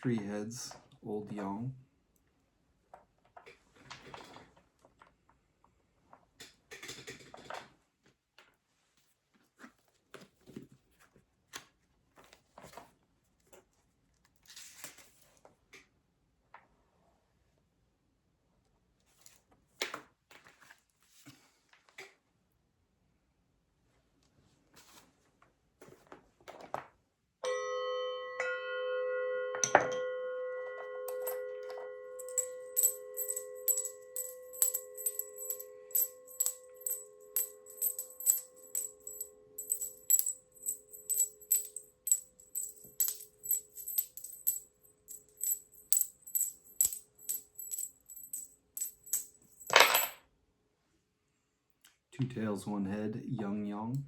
Three heads, old yang. Two tails, one head, yang yang.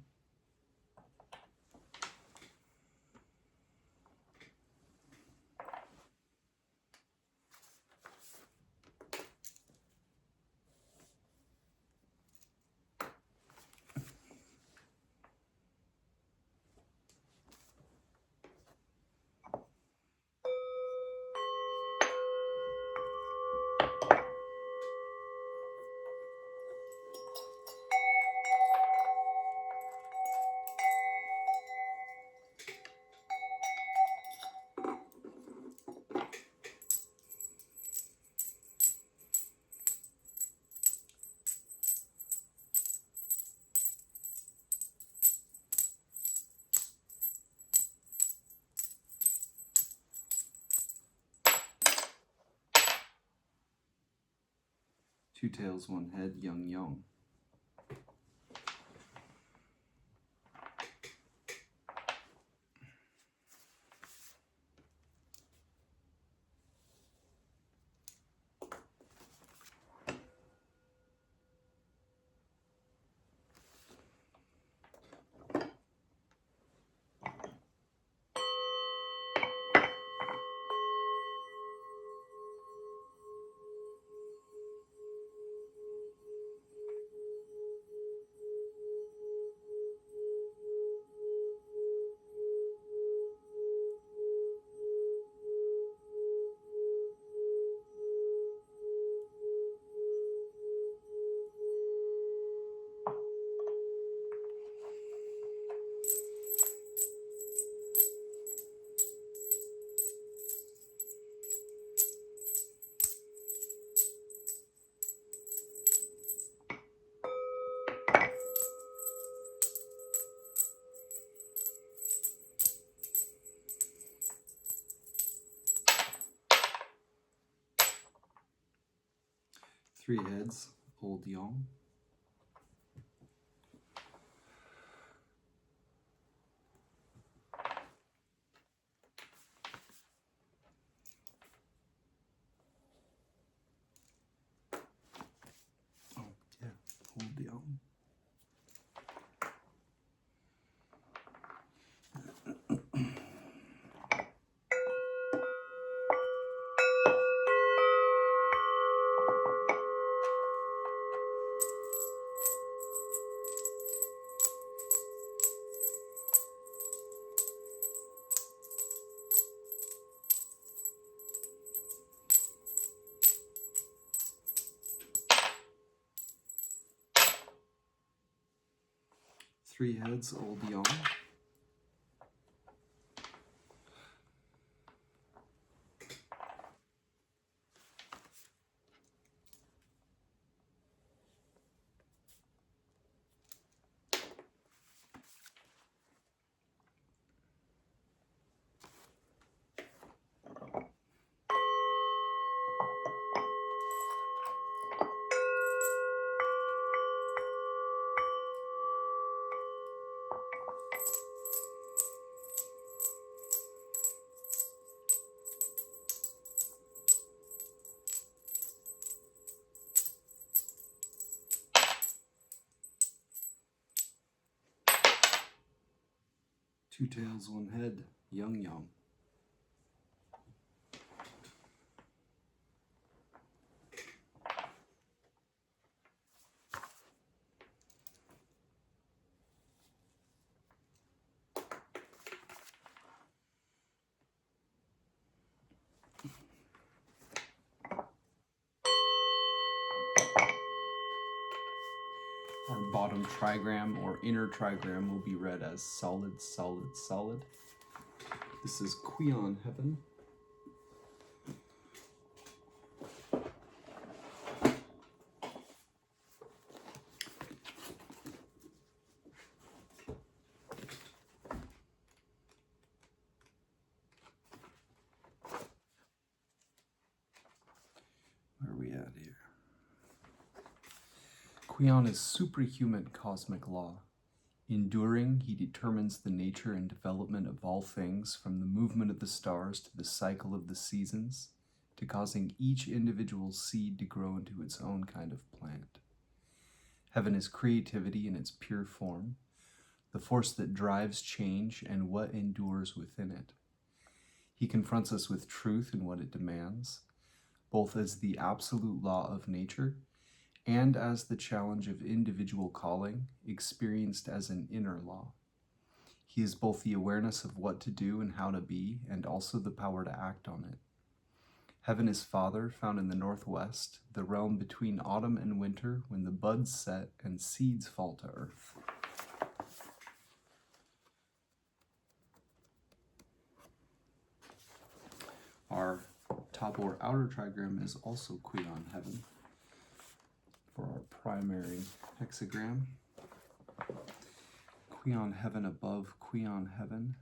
Two tails, one head, yang yang. Three heads, old yang. Oh, yeah, old yang. Three heads, old yang. Two tails, one head, young young. Our bottom trigram or inner trigram will be read as solid, solid, solid. This is Qian Heaven. Where are we at here? Qian is superhuman cosmic law. Enduring, he determines the nature and development of all things, from the movement of the stars to the cycle of the seasons, to causing each individual seed to grow into its own kind of plant. Heaven is creativity in its pure form, the force that drives change and what endures within it. He confronts us with truth in what it demands, both as the absolute law of nature and as the challenge of individual calling, experienced as an inner law. He is both the awareness of what to do and how to be, and also the power to act on it. Heaven is Father, found in the northwest, the realm between autumn and winter, when the buds set and seeds fall to earth. Our top or outer trigram is also Qian Heaven. For our primary hexagram, Qian Heaven above Qian Heaven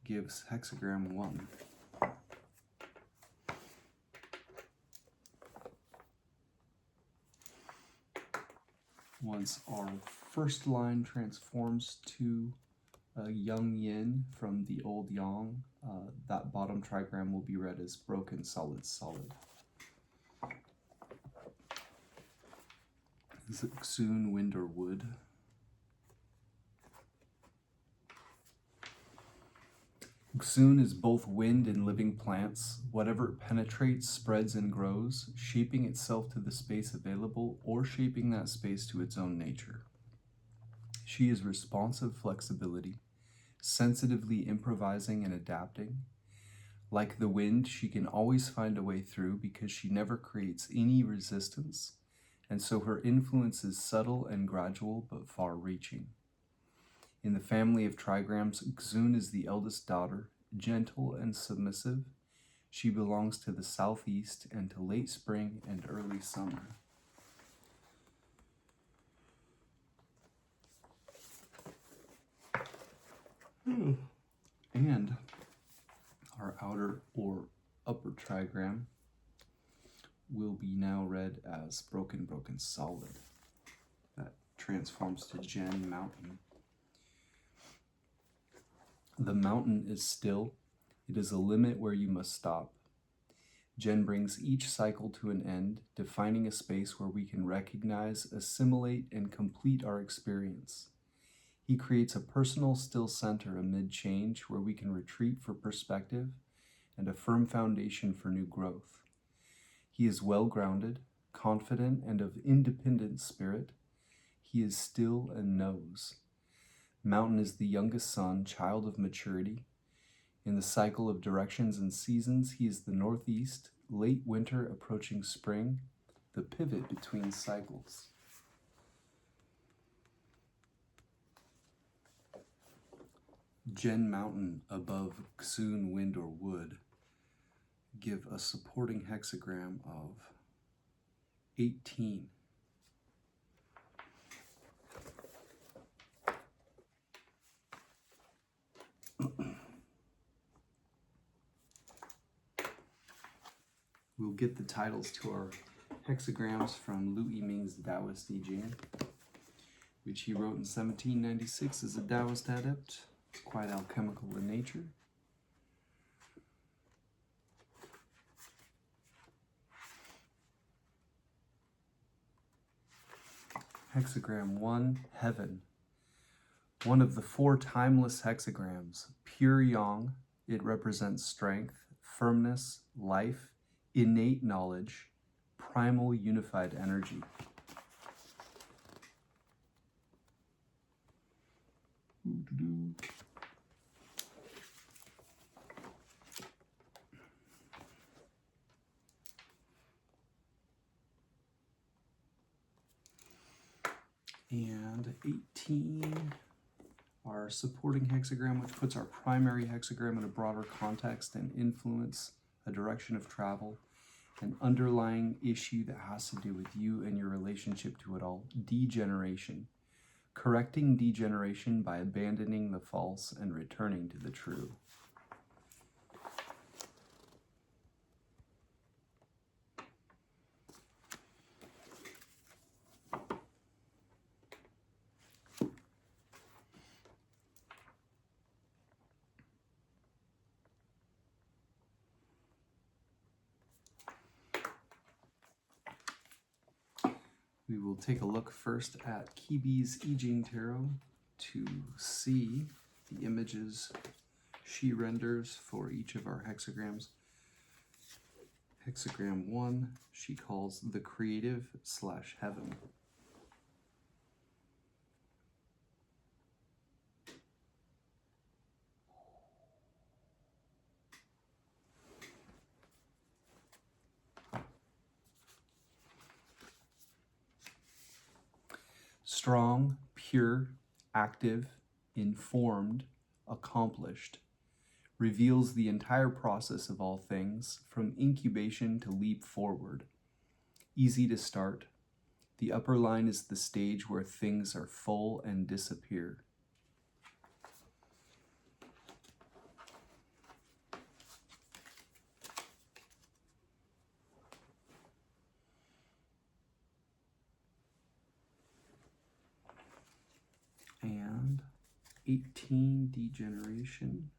gives hexagram 1. Once our first line transforms to a young yin from the old yang, that bottom trigram will be read as broken, solid, solid. Is it Xun, wind, or wood? Xun is both wind and living plants. Whatever it penetrates, spreads, and grows, shaping itself to the space available or shaping that space to its own nature. She is responsive flexibility, sensitively improvising and adapting. Like the wind, she can always find a way through because she never creates any resistance, and so her influence is subtle and gradual but far-reaching. In the family of trigrams, Xun is the eldest daughter, gentle and submissive. She belongs to the southeast and to late spring and early summer. And our outer or upper trigram will be now read as broken, broken, solid. That transforms to Gen Mountain. The mountain is still. It is a limit where you must stop. Gen brings each cycle to an end, defining a space where we can recognize, assimilate, and complete our experience. He creates a personal still center amid change where we can retreat for perspective and a firm foundation for new growth. He is well-grounded, confident, and of independent spirit. He is still and knows. Mountain is the youngest son, child of maturity. In the cycle of directions and seasons, he is the northeast, late winter approaching spring, the pivot between cycles. Gen Mountain above Xun, wind, or wood give a supporting hexagram of 18. We'll get the titles to our hexagrams from I-ming's Taoist I Ching, which he wrote in 1796 as a Taoist adept. It's quite alchemical in nature. Hexagram 1, Heaven. One of the 4 timeless hexagrams, pure yang, it represents strength, firmness, life, innate knowledge, primal unified energy. And 18, our supporting hexagram, which puts our primary hexagram in a broader context and influence, a direction of travel, an underlying issue that has to do with you and your relationship to it all, degeneration. Correcting degeneration by abandoning the false and returning to the true. We will take a look first at Kibi's I Ching Tarot to see the images she renders for each of our hexagrams. Hexagram 1, she calls the creative/heaven. Strong, pure, active, informed, accomplished, reveals the entire process of all things, from incubation to leap forward. Easy to start. The upper line is the stage where things are full and disappear. And 18, degeneration.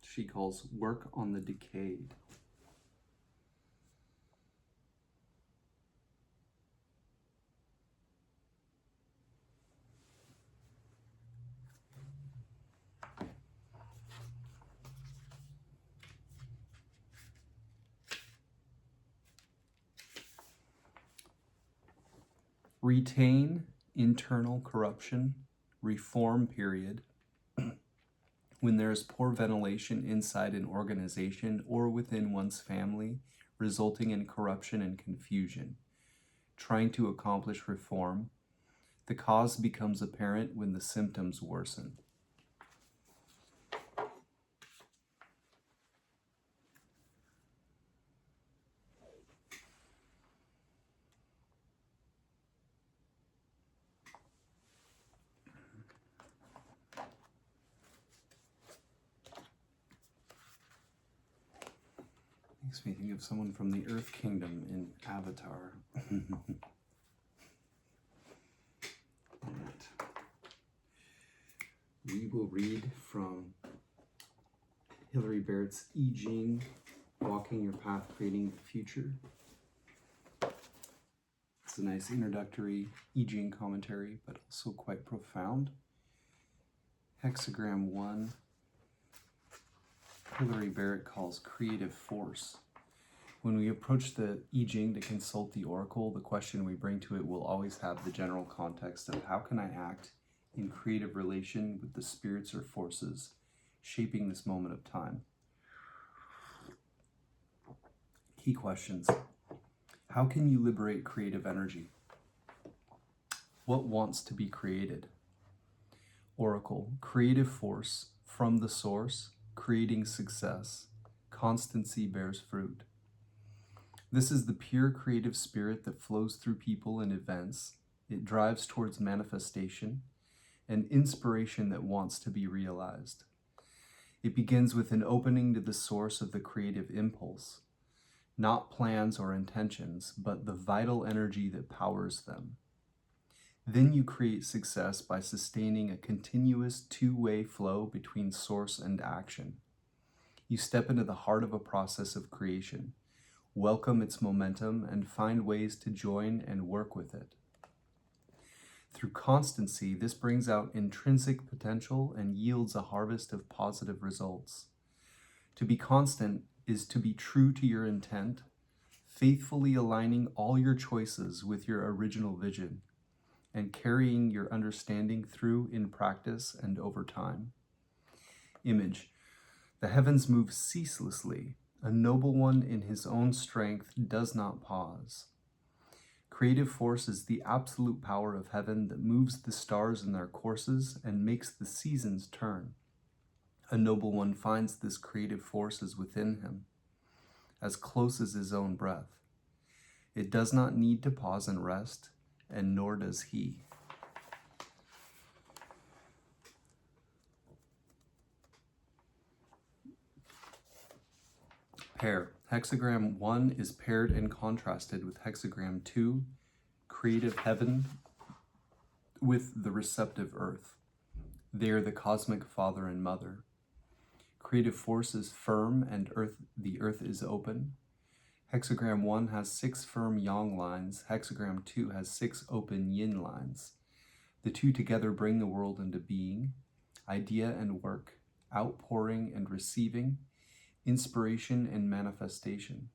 She calls work on the decayed. Retain internal corruption, reform period, when there is poor ventilation inside an organization or within one's family, resulting in corruption and confusion. Trying to accomplish reform, the cause becomes apparent when the symptoms worsen. Makes me think of someone from the Earth Kingdom in Avatar. Alright. We will read from Hilary Barrett's I Ching, Walking Your Path, Creating the Future. It's a nice introductory I Ching commentary, but also quite profound. Hexagram 1. Hilary Barrett calls creative force. When we approach the I Ching to consult the Oracle, the question we bring to it will always have the general context of how can I act in creative relation with the spirits or forces shaping this moment of time. Key questions. How can you liberate creative energy? What wants to be created? Oracle, creative force from the source, creating success. Constancy bears fruit. This is the pure creative spirit that flows through people and events. It drives towards manifestation and inspiration that wants to be realized. It begins with an opening to the source of the creative impulse, not plans or intentions, but the vital energy that powers them. Then you create success by sustaining a continuous two-way flow between source and action. You step into the heart of a process of creation, welcome its momentum, and find ways to join and work with it. Through constancy, this brings out intrinsic potential and yields a harvest of positive results. To be constant is to be true to your intent, faithfully aligning all your choices with your original vision, and carrying your understanding through in practice and over time. Image. The heavens move ceaselessly. A noble one in his own strength does not pause. Creative force is the absolute power of heaven that moves the stars in their courses and makes the seasons turn. A noble one finds this creative force is within him, as close as his own breath. It does not need to pause and rest, and nor does he. Pair. Hexagram 1 is paired and contrasted with Hexagram 2, creative heaven with the receptive earth. They are the cosmic father and mother. Creative force is firm and the earth is open. Hexagram 1 has 6 firm yang lines. Hexagram 2 has 6 open yin lines. The two together bring the world into being, idea and work, outpouring and receiving, inspiration and manifestation.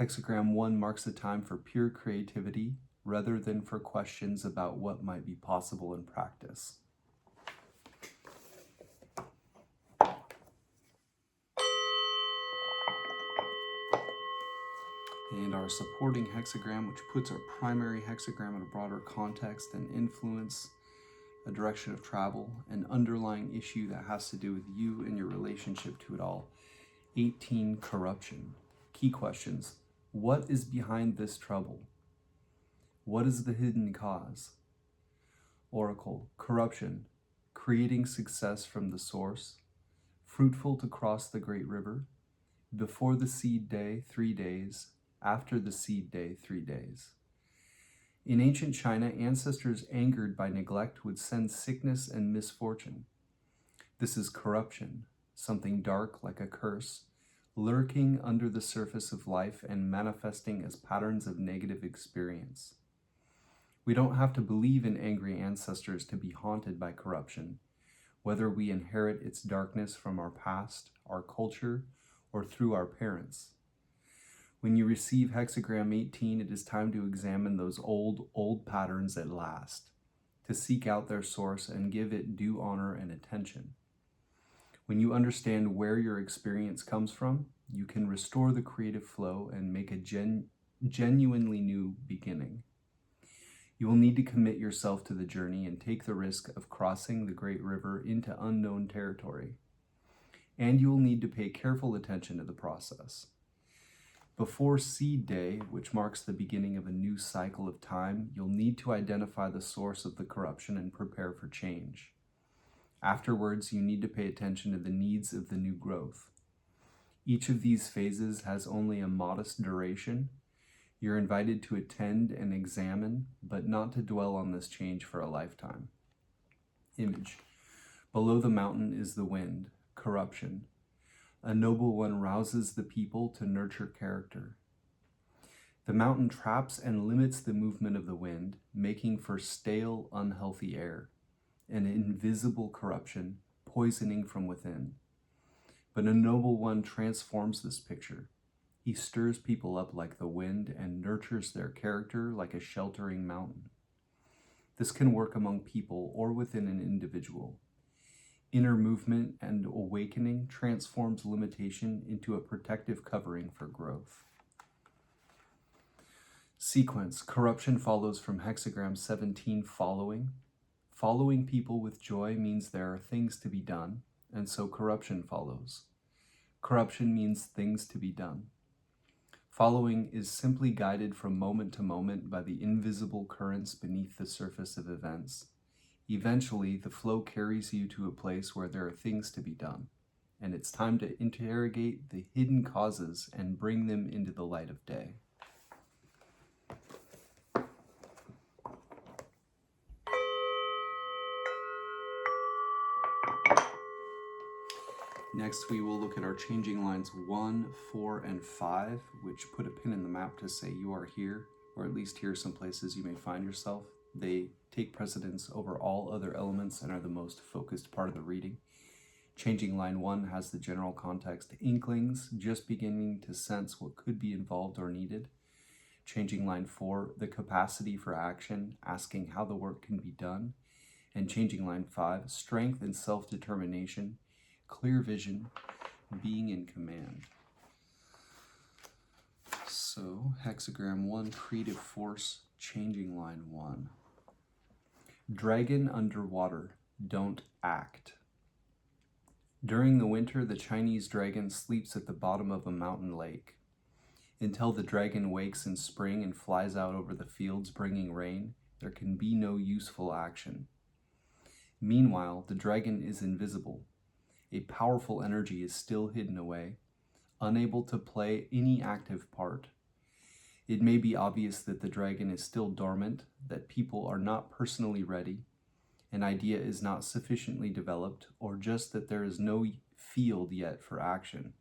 Hexagram 1 marks a time for pure creativity rather than for questions about what might be possible in practice. And our supporting hexagram, which puts our primary hexagram in a broader context and influence, a direction of travel, an underlying issue that has to do with you and your relationship to it all. 18, corruption. Key questions. What is behind this trouble? What is the hidden cause? Oracle. Corruption. Creating success from the source. Fruitful to cross the great river. Before the seed day, 3 days. After the seed day, 3 days. In ancient China, ancestors angered by neglect would send sickness and misfortune. This is corruption, something dark like a curse, lurking under the surface of life and manifesting as patterns of negative experience. We don't have to believe in angry ancestors to be haunted by corruption, whether we inherit its darkness from our past, our culture, or through our parents. When you receive Hexagram 18, it is time to examine those old patterns at last, to seek out their source and give it due honor and attention. When you understand where your experience comes from, you can restore the creative flow and make a genuinely new beginning. You will need to commit yourself to the journey and take the risk of crossing the great river into unknown territory. And you will need to pay careful attention to the process. Before seed day, which marks the beginning of a new cycle of time, you'll need to identify the source of the corruption and prepare for change. Afterwards, you need to pay attention to the needs of the new growth. Each of these phases has only a modest duration. You're invited to attend and examine, but not to dwell on this change for a lifetime. Image. Below the mountain is the wind, corruption. A noble one rouses the people to nurture character. The mountain traps and limits the movement of the wind, making for stale, unhealthy air, an invisible corruption, poisoning from within. But a noble one transforms this picture. He stirs people up like the wind and nurtures their character like a sheltering mountain. This can work among people or within an individual. Inner movement and awakening transforms limitation into a protective covering for growth. Sequence. Corruption follows from Hexagram 17, following. Following people with joy means there are things to be done, and so corruption follows. Corruption means things to be done. Following is simply guided from moment to moment by the invisible currents beneath the surface of events. Eventually, the flow carries you to a place where there are things to be done, and it's time to interrogate the hidden causes and bring them into the light of day. Next, we will look at our changing lines 1, 4, and 5, which put a pin in the map to say you are here, or at least here are some places you may find yourself. They take precedence over all other elements and are the most focused part of the reading. Changing line 1 has the general context, inklings, just beginning to sense what could be involved or needed. Changing line 4, the capacity for action, asking how the work can be done. And changing line 5, strength and self-determination, clear vision, being in command. So, hexagram 1, creative force, changing line 1. Dragon underwater, don't act. During the winter, the Chinese dragon sleeps at the bottom of a mountain lake. Until the dragon wakes in spring and flies out over the fields bringing rain, there can be no useful action. Meanwhile, the dragon is invisible. A powerful energy is still hidden away, unable to play any active part. It may be obvious that the dragon is still dormant, that people are not personally ready, an idea is not sufficiently developed, or just that there is no field yet for action.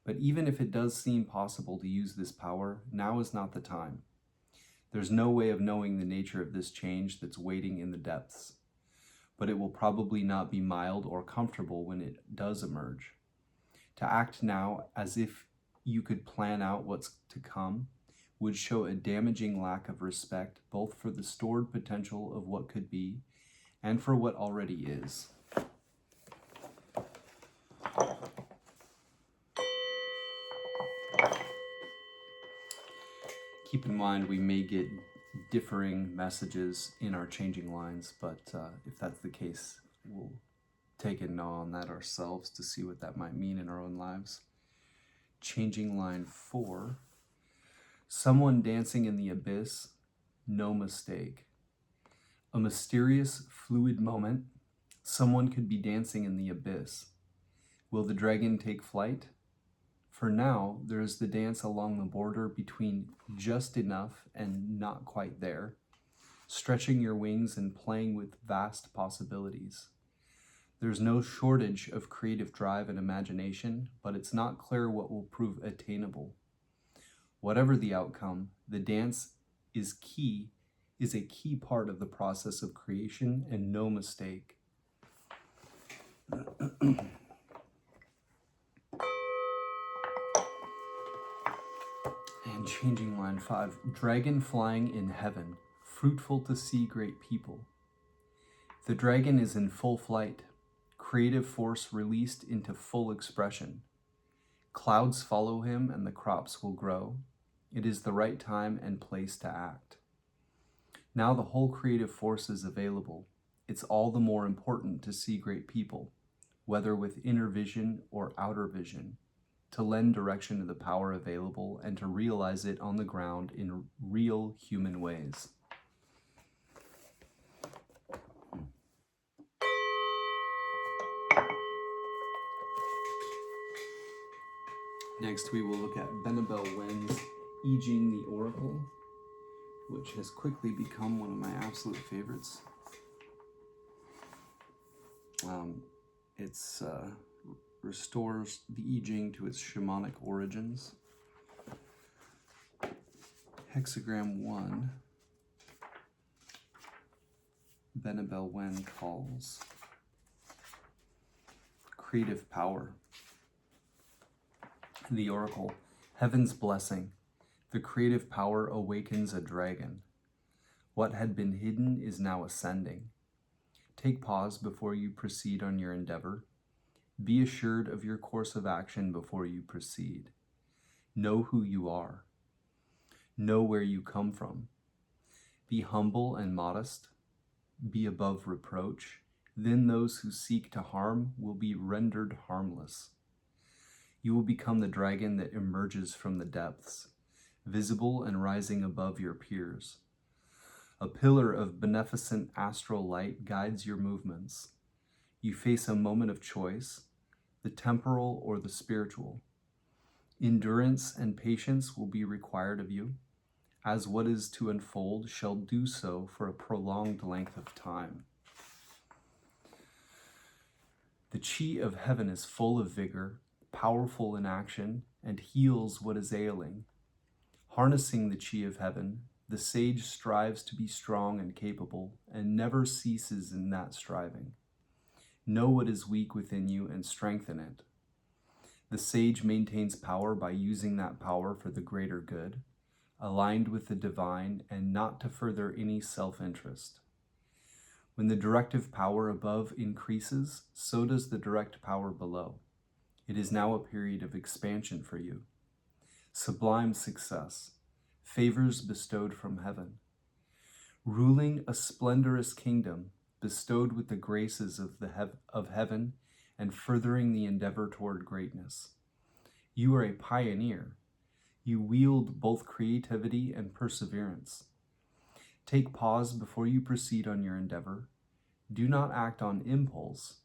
But even if it does seem possible to use this power, now is not the time. There's no way of knowing the nature of this change that's waiting in the depths, but it will probably not be mild or comfortable when it does emerge. To act now as if you could plan out what's to come would show a damaging lack of respect both for the stored potential of what could be and for what already is. Keep in mind we may get differing messages in our changing lines, but if that's the case, we'll take a gnaw on that ourselves to see what that might mean in our own lives. Changing line 4, someone dancing in the abyss, no mistake. A mysterious, fluid moment, someone could be dancing in the abyss. Will the dragon take flight? For now, there is the dance along the border between just enough and not quite there, stretching your wings and playing with vast possibilities. There's no shortage of creative drive and imagination, but it's not clear what will prove attainable. Whatever the outcome, the dance is a key part of the process of creation, and no mistake. And changing line 5, dragon flying in heaven, fruitful to see great people. The dragon is in full flight, creative force released into full expression. Clouds follow him and the crops will grow. It is the right time and place to act. Now the whole creative force is available. It's all the more important to see great people, whether with inner vision or outer vision, to lend direction to the power available and to realize it on the ground in real human ways. Next, we will look at Venerable Wen's I Ching The Oracle, which has quickly become one of my absolute favorites. It restores the I Ching to its shamanic origins. Hexagram 1, Venerable Wen calls creative power. The Oracle, heaven's blessing. The creative power awakens a dragon. What had been hidden is now ascending. Take pause before you proceed on your endeavor. Be assured of your course of action before you proceed. Know who you are. Know where you come from. Be humble and modest. Be above reproach. Then those who seek to harm will be rendered harmless. You will become the dragon that emerges from the depths, visible and rising above your peers. A pillar of beneficent astral light guides your movements. You face a moment of choice, the temporal or the spiritual. Endurance and patience will be required of you, as what is to unfold shall do so for a prolonged length of time. The Chi of heaven is full of vigor, powerful in action, and heals what is ailing. Harnessing the Chi of heaven, the sage strives to be strong and capable, and never ceases in that striving. Know what is weak within you and strengthen it. The sage maintains power by using that power for the greater good, aligned with the divine and not to further any self-interest. When the directive power above increases, so does the direct power below. It is now a period of expansion for you. Sublime success, favors bestowed from heaven. Ruling a splendorous kingdom, bestowed with the graces of heaven and furthering the endeavor toward greatness. You are a pioneer. You wield both creativity and perseverance. Take pause before you proceed on your endeavor. Do not act on impulse.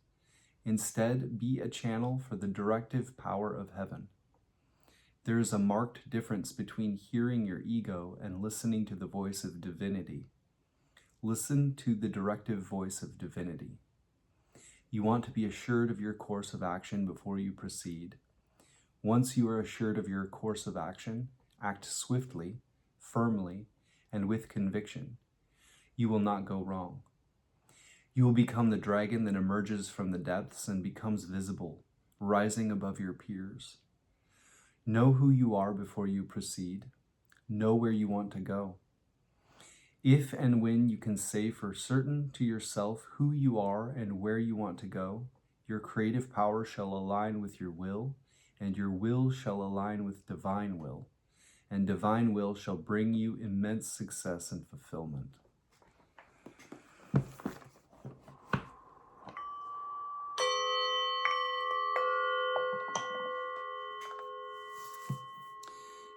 Instead, be a channel for the directive power of heaven. There is a marked difference between hearing your ego and listening to the voice of divinity. Listen to the directive voice of divinity. You want to be assured of your course of action before you proceed. Once you are assured of your course of action, act swiftly, firmly, and with conviction. You will not go wrong. You will become the dragon that emerges from the depths and becomes visible, rising above your peers. Know who you are before you proceed. Know where you want to go. If and when you can say for certain to yourself who you are and where you want to go, your creative power shall align with your will, and your will shall align with divine will, and divine will shall bring you immense success and fulfillment.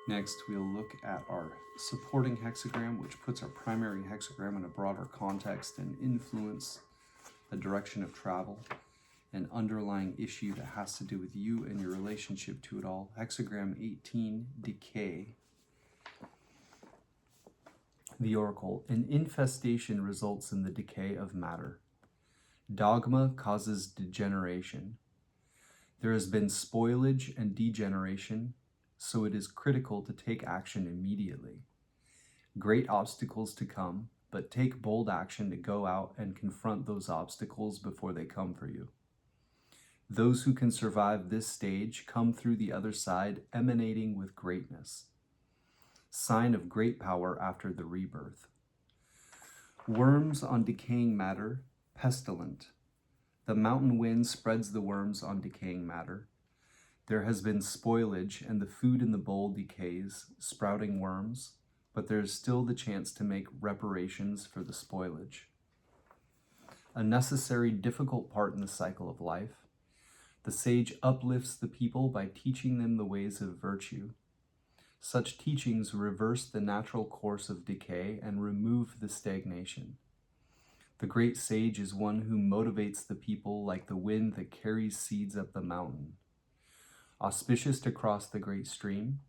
Next, we'll look at our supporting hexagram, which puts our primary hexagram in a broader context and influence the direction of travel, an underlying issue that has to do with you and your relationship to it all. Hexagram 18, decay. The Oracle. An infestation results in the decay of matter. Dogma causes degeneration. There has been spoilage and degeneration, so it is critical to take action immediately. Great obstacles to come, but take bold action to go out and confront those obstacles before they come for you. Those who can survive this stage come through the other side emanating with greatness. Sign of great power after the rebirth. Worms on decaying matter, pestilent. The mountain wind spreads the worms on decaying matter. There has been spoilage and the food in the bowl decays, sprouting worms, but there is still the chance to make reparations for the spoilage. A necessary, difficult part in the cycle of life. The sage uplifts the people by teaching them the ways of virtue. Such teachings reverse the natural course of decay and remove the stagnation. The great sage is one who motivates the people like the wind that carries seeds up the mountain. Auspicious to cross the great stream.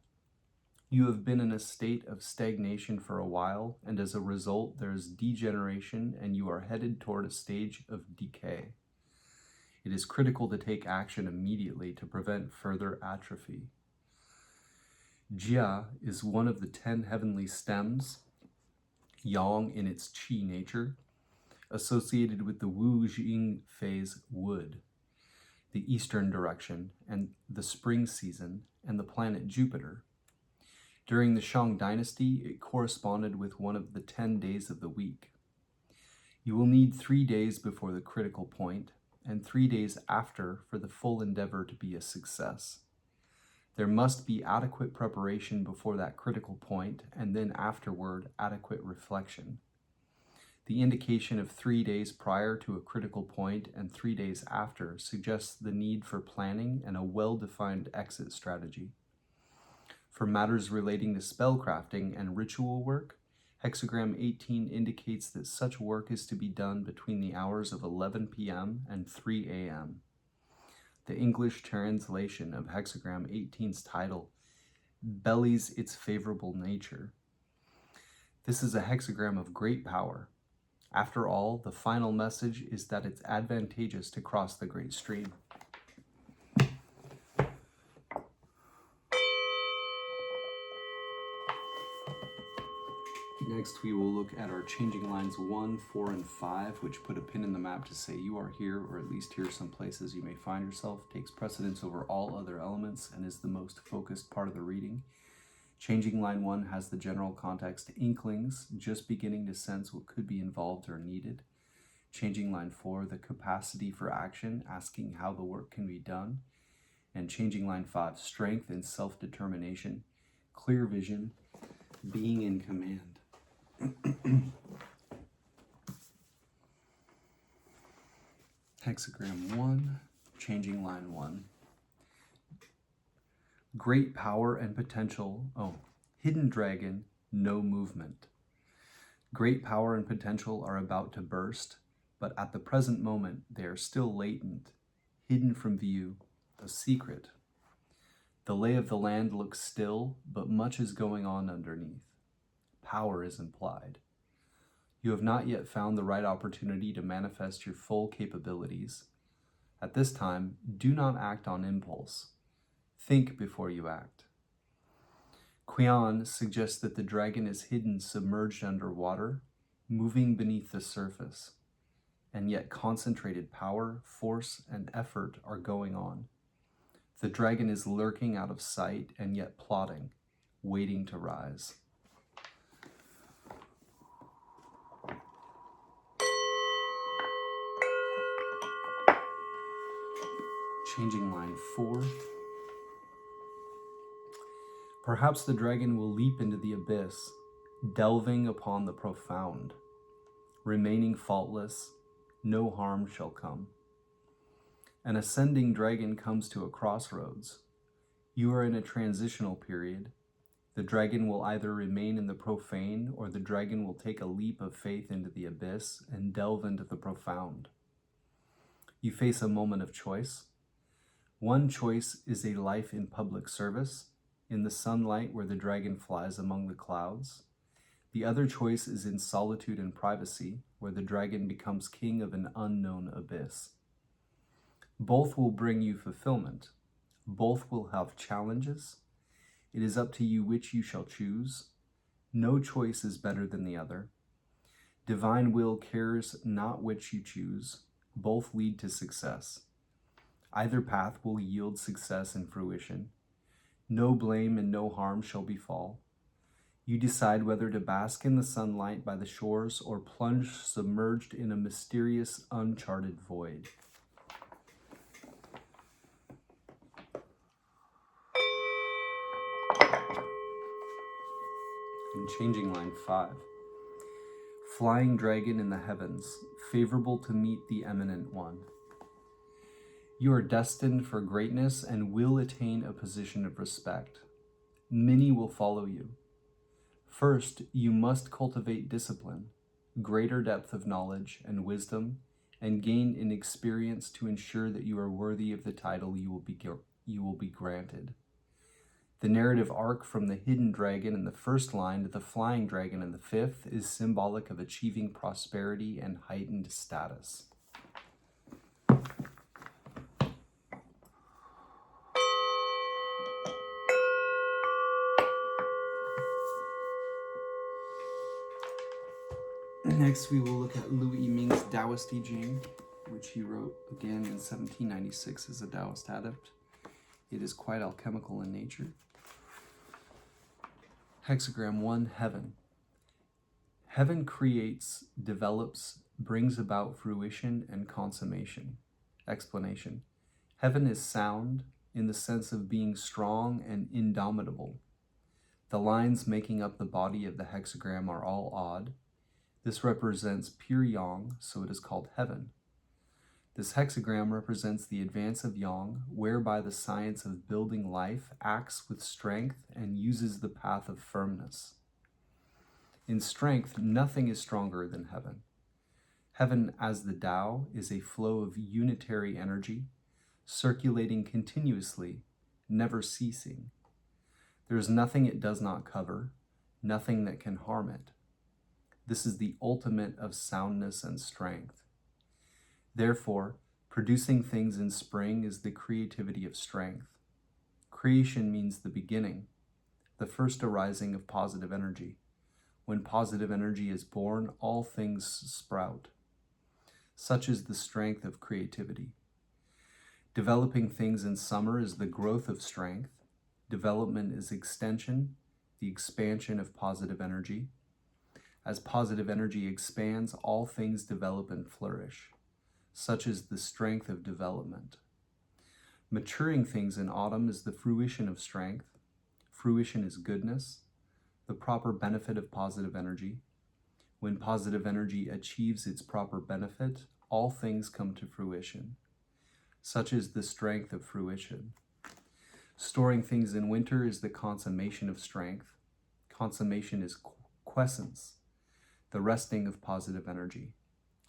You have been in a state of stagnation for a while, and as a result, there is degeneration and you are headed toward a stage of decay. It is critical to take action immediately to prevent further atrophy. Jia is one of the 10 heavenly stems, yang in its qi nature, associated with the Wu Jing phase wood, the eastern direction, and the spring season, and the planet Jupiter. During the Shang dynasty, it corresponded with one of the 10 days of the week. You will need 3 days before the critical point, and 3 days after for the full endeavor to be a success. There must be adequate preparation before that critical point, and then afterward, adequate reflection. The indication of 3 days prior to a critical point and 3 days after suggests the need for planning and a well-defined exit strategy. For matters relating to spellcrafting and ritual work, Hexagram 18 indicates that such work is to be done between the hours of 11 p.m. and 3 a.m. The English translation of Hexagram 18's title bellies its favorable nature. This is a hexagram of great power. After all, the final message is that it's advantageous to cross the great stream. Next, we will look at our changing lines 1, 4, and 5, which put a pin in the map to say you are here, or at least here some places you may find yourself, takes precedence over all other elements, and is the most focused part of the reading. Changing line 1 has the general context inklings, just beginning to sense what could be involved or needed. Changing line 4, the capacity for action, asking how the work can be done. And changing line 5, strength and self-determination, clear vision, being in command. Hexagram 1, changing line 1. Great power and potential. Hidden dragon, no movement. Great power and potential are about to burst, but at the present moment they are still latent, hidden from view, a secret. The lay of the land looks still, but much is going on underneath. Power is implied. You have not yet found the right opportunity to manifest your full capabilities. At this time, do not act on impulse. Think before you act. Qian suggests that the dragon is hidden, submerged under water, moving beneath the surface, and yet concentrated power, force, and effort are going on. The dragon is lurking out of sight and yet plotting, waiting to rise. Changing line 4. Perhaps the dragon will leap into the abyss, delving upon the profound. Remaining faultless, no harm shall come. An ascending dragon comes to a crossroads. You are in a transitional period. The dragon will either remain in the profane, or the dragon will take a leap of faith into the abyss and delve into the profound. You face a moment of choice. One choice is a life in public service, in the sunlight where the dragon flies among the clouds. The other choice is in solitude and privacy, where the dragon becomes king of an unknown abyss. Both will bring you fulfillment. Both will have challenges. It is up to you which you shall choose. No choice is better than the other. Divine will cares not which you choose. Both lead to success. Either path will yield success and fruition. No blame and no harm shall befall. You decide whether to bask in the sunlight by the shores or plunge submerged in a mysterious, uncharted void. And changing line 5. Flying dragon in the heavens, favorable to meet the eminent one. You are destined for greatness and will attain a position of respect. Many will follow you. First, you must cultivate discipline, greater depth of knowledge and wisdom, and gain an experience to ensure that you are worthy of the title you will be granted. The narrative arc from the hidden dragon in the first line to the flying dragon in the fifth is symbolic of achieving prosperity and heightened status. Next, we will look at Lu I-ming's Taoist I Ching, which he wrote again in 1796 as a Taoist adept. It is quite alchemical in nature. Hexagram 1, Heaven. Heaven creates, develops, brings about fruition and consummation. Explanation. Heaven is sound in the sense of being strong and indomitable. The lines making up the body of the hexagram are all odd. This represents pure yang, so it is called heaven. This hexagram represents the advance of yang, whereby the science of building life acts with strength and uses the path of firmness. In strength, nothing is stronger than heaven. Heaven, as the Tao, is a flow of unitary energy, circulating continuously, never ceasing. There is nothing it does not cover, nothing that can harm it. This is the ultimate of soundness and strength. Therefore, producing things in spring is the creativity of strength. Creation means the beginning, the first arising of positive energy. When positive energy is born, all things sprout. Such is the strength of creativity. Developing things in summer is the growth of strength. Development is extension, the expansion of positive energy. As positive energy expands, all things develop and flourish. Such is the strength of development. Maturing things in autumn is the fruition of strength. Fruition is goodness, the proper benefit of positive energy. When positive energy achieves its proper benefit, all things come to fruition. Such is the strength of fruition. Storing things in winter is the consummation of strength. Consummation is quiescence, the resting of positive energy.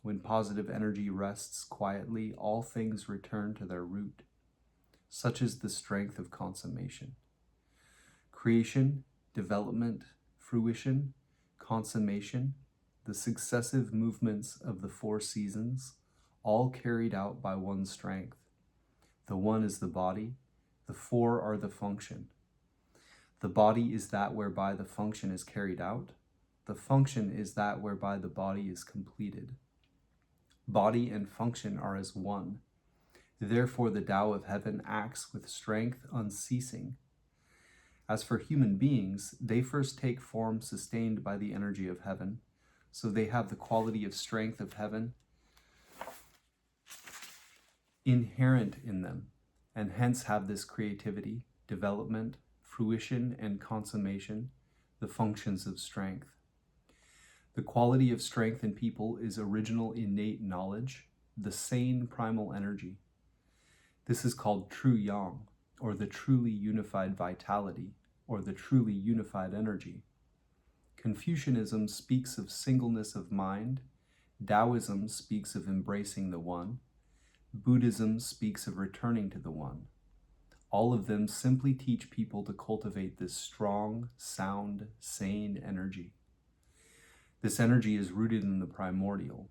When positive energy rests quietly, all things return to their root. Such is the strength of consummation. Creation, development, fruition, consummation, the successive movements of the 4 seasons, all carried out by one strength. The one is the body, the 4 are the function. The body is that whereby the function is carried out. The function is that whereby the body is completed. Body and function are as one. Therefore, the Tao of heaven acts with strength unceasing. As for human beings, they first take form sustained by the energy of heaven, so they have the quality of strength of heaven inherent in them, and hence have this creativity, development, fruition, and consummation, the functions of strength. The quality of strength in people is original innate knowledge, the sane primal energy. This is called true yang, or the truly unified vitality, or the truly unified energy. Confucianism speaks of singleness of mind. Taoism speaks of embracing the one. Buddhism speaks of returning to the one. All of them simply teach people to cultivate this strong, sound, sane energy. This energy is rooted in the primordial,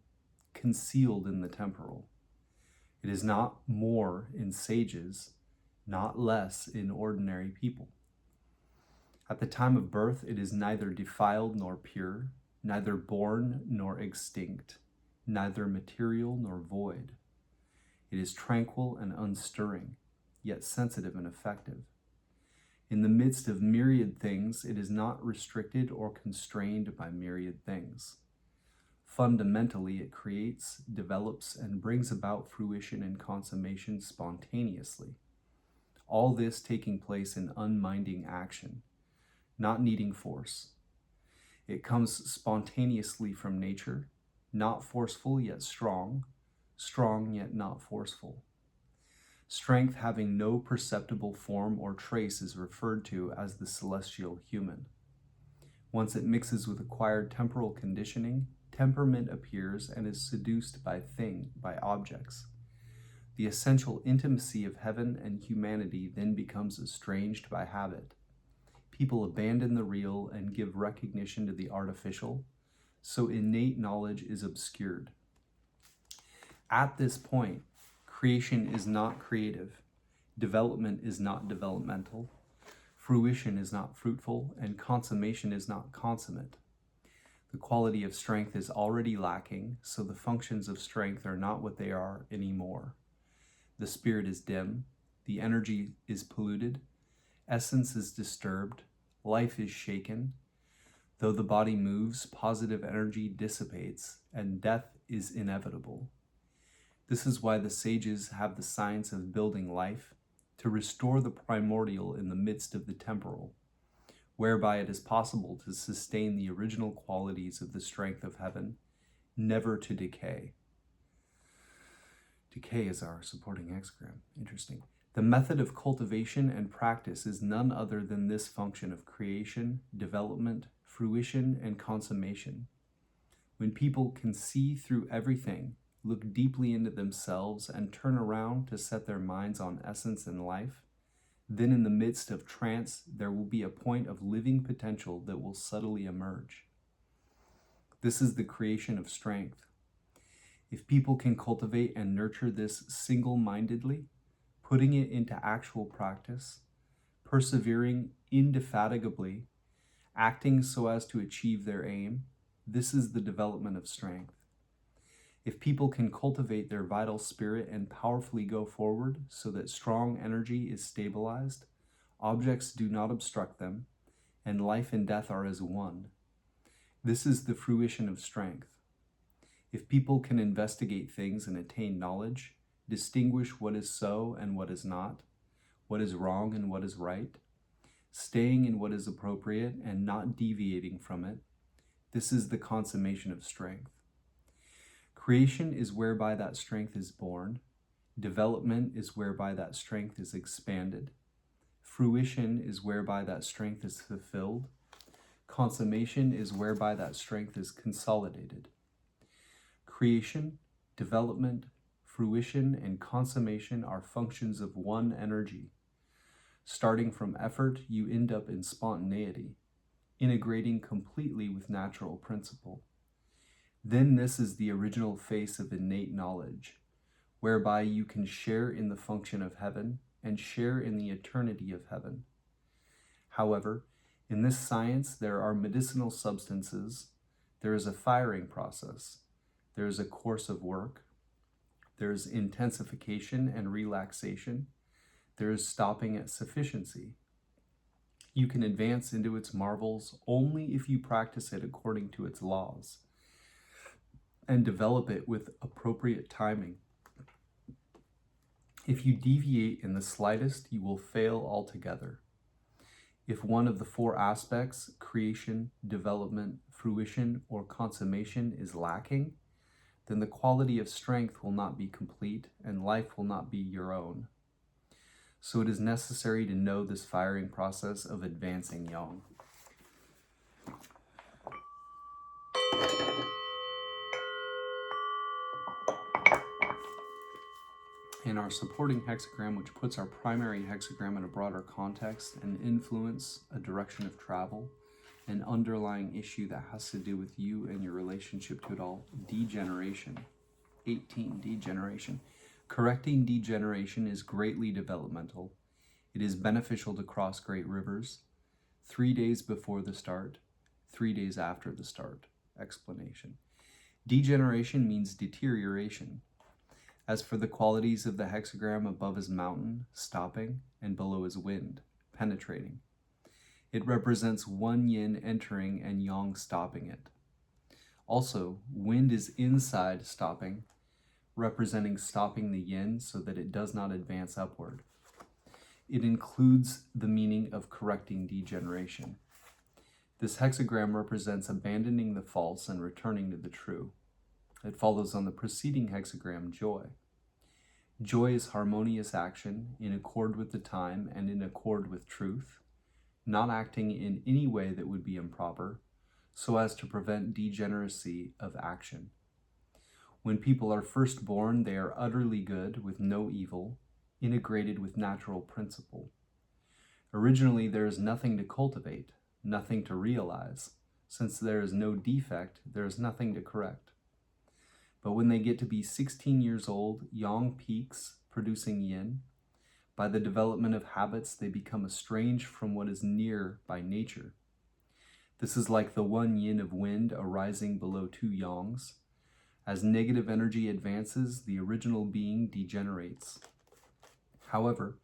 concealed in the temporal. It is not more in sages, not less in ordinary people. At the time of birth, it is neither defiled nor pure, neither born nor extinct, neither material nor void. It is tranquil and unstirring, yet sensitive and effective. In the midst of myriad things, it is not restricted or constrained by myriad things. Fundamentally, it creates, develops, and brings about fruition and consummation spontaneously. All this taking place in unminding action, not needing force. It comes spontaneously from nature, not forceful yet strong, strong yet not forceful. Strength having no perceptible form or trace is referred to as the celestial human. Once it mixes with acquired temporal conditioning, temperament appears and is seduced by objects. The essential intimacy of heaven and humanity then becomes estranged by habit. People abandon the real and give recognition to the artificial, so innate knowledge is obscured. At this point, creation is not creative, development is not developmental, fruition is not fruitful, and consummation is not consummate. The quality of strength is already lacking, so the functions of strength are not what they are anymore. The spirit is dim, the energy is polluted, essence is disturbed, life is shaken. Though the body moves, positive energy dissipates, and death is inevitable. This is why the sages have the science of building life, to restore the primordial in the midst of the temporal, whereby it is possible to sustain the original qualities of the strength of heaven, never to decay. Decay is our supporting hexagram. Interesting. The method of cultivation and practice is none other than this function of creation, development, fruition, and consummation. When people can see through everything, look deeply into themselves, and turn around to set their minds on essence and life, then in the midst of trance, there will be a point of living potential that will subtly emerge. This is the creation of strength. If people can cultivate and nurture this single-mindedly, putting it into actual practice, persevering indefatigably, acting so as to achieve their aim, this is the development of strength. If people can cultivate their vital spirit and powerfully go forward so that strong energy is stabilized, objects do not obstruct them, and life and death are as one, this is the fruition of strength. If people can investigate things and attain knowledge, distinguish what is so and what is not, what is wrong and what is right, staying in what is appropriate and not deviating from it, this is the consummation of strength. Creation is whereby that strength is born. Development is whereby that strength is expanded. Fruition is whereby that strength is fulfilled. Consummation is whereby that strength is consolidated. Creation, development, fruition, and consummation are functions of one energy. Starting from effort, you end up in spontaneity, integrating completely with natural principle. Then this is the original face of innate knowledge, whereby you can share in the function of heaven and share in the eternity of heaven. However, in this science, there are medicinal substances, there is a firing process, there is a course of work, there is intensification and relaxation, there is stopping at sufficiency. You can advance into its marvels only if you practice it according to its laws and develop it with appropriate timing. If you deviate in the slightest, you will fail altogether. If one of the four aspects, creation, development, fruition, or consummation, is lacking, then the quality of strength will not be complete and life will not be your own. So it is necessary to know this firing process of advancing yang. In our supporting hexagram, which puts our primary hexagram in a broader context and influence, a direction of travel, an underlying issue that has to do with you and your relationship to it all, degeneration. 18, degeneration. Correcting degeneration is greatly developmental. It is beneficial to cross great rivers. 3 days before the start, 3 days after the start. Explanation. Degeneration means deterioration. As for the qualities of the hexagram, above is mountain, stopping, and below is wind, penetrating. It represents one yin entering and yang stopping it. Also, wind is inside stopping, representing stopping the yin so that it does not advance upward. It includes the meaning of correcting degeneration. This hexagram represents abandoning the false and returning to the true. It follows on the preceding hexagram, joy. Joy is harmonious action in accord with the time and in accord with truth, not acting in any way that would be improper, so as to prevent degeneracy of action. When people are first born, they are utterly good with no evil, integrated with natural principle. Originally, there is nothing to cultivate, nothing to realize. Since there is no defect, there is nothing to correct. But when they get to be 16 years old, yang peaks, producing yin. By the development of habits, they become estranged from what is near by nature. This is like the one yin of wind arising below two yangs. As negative energy advances, the original being degenerates. However,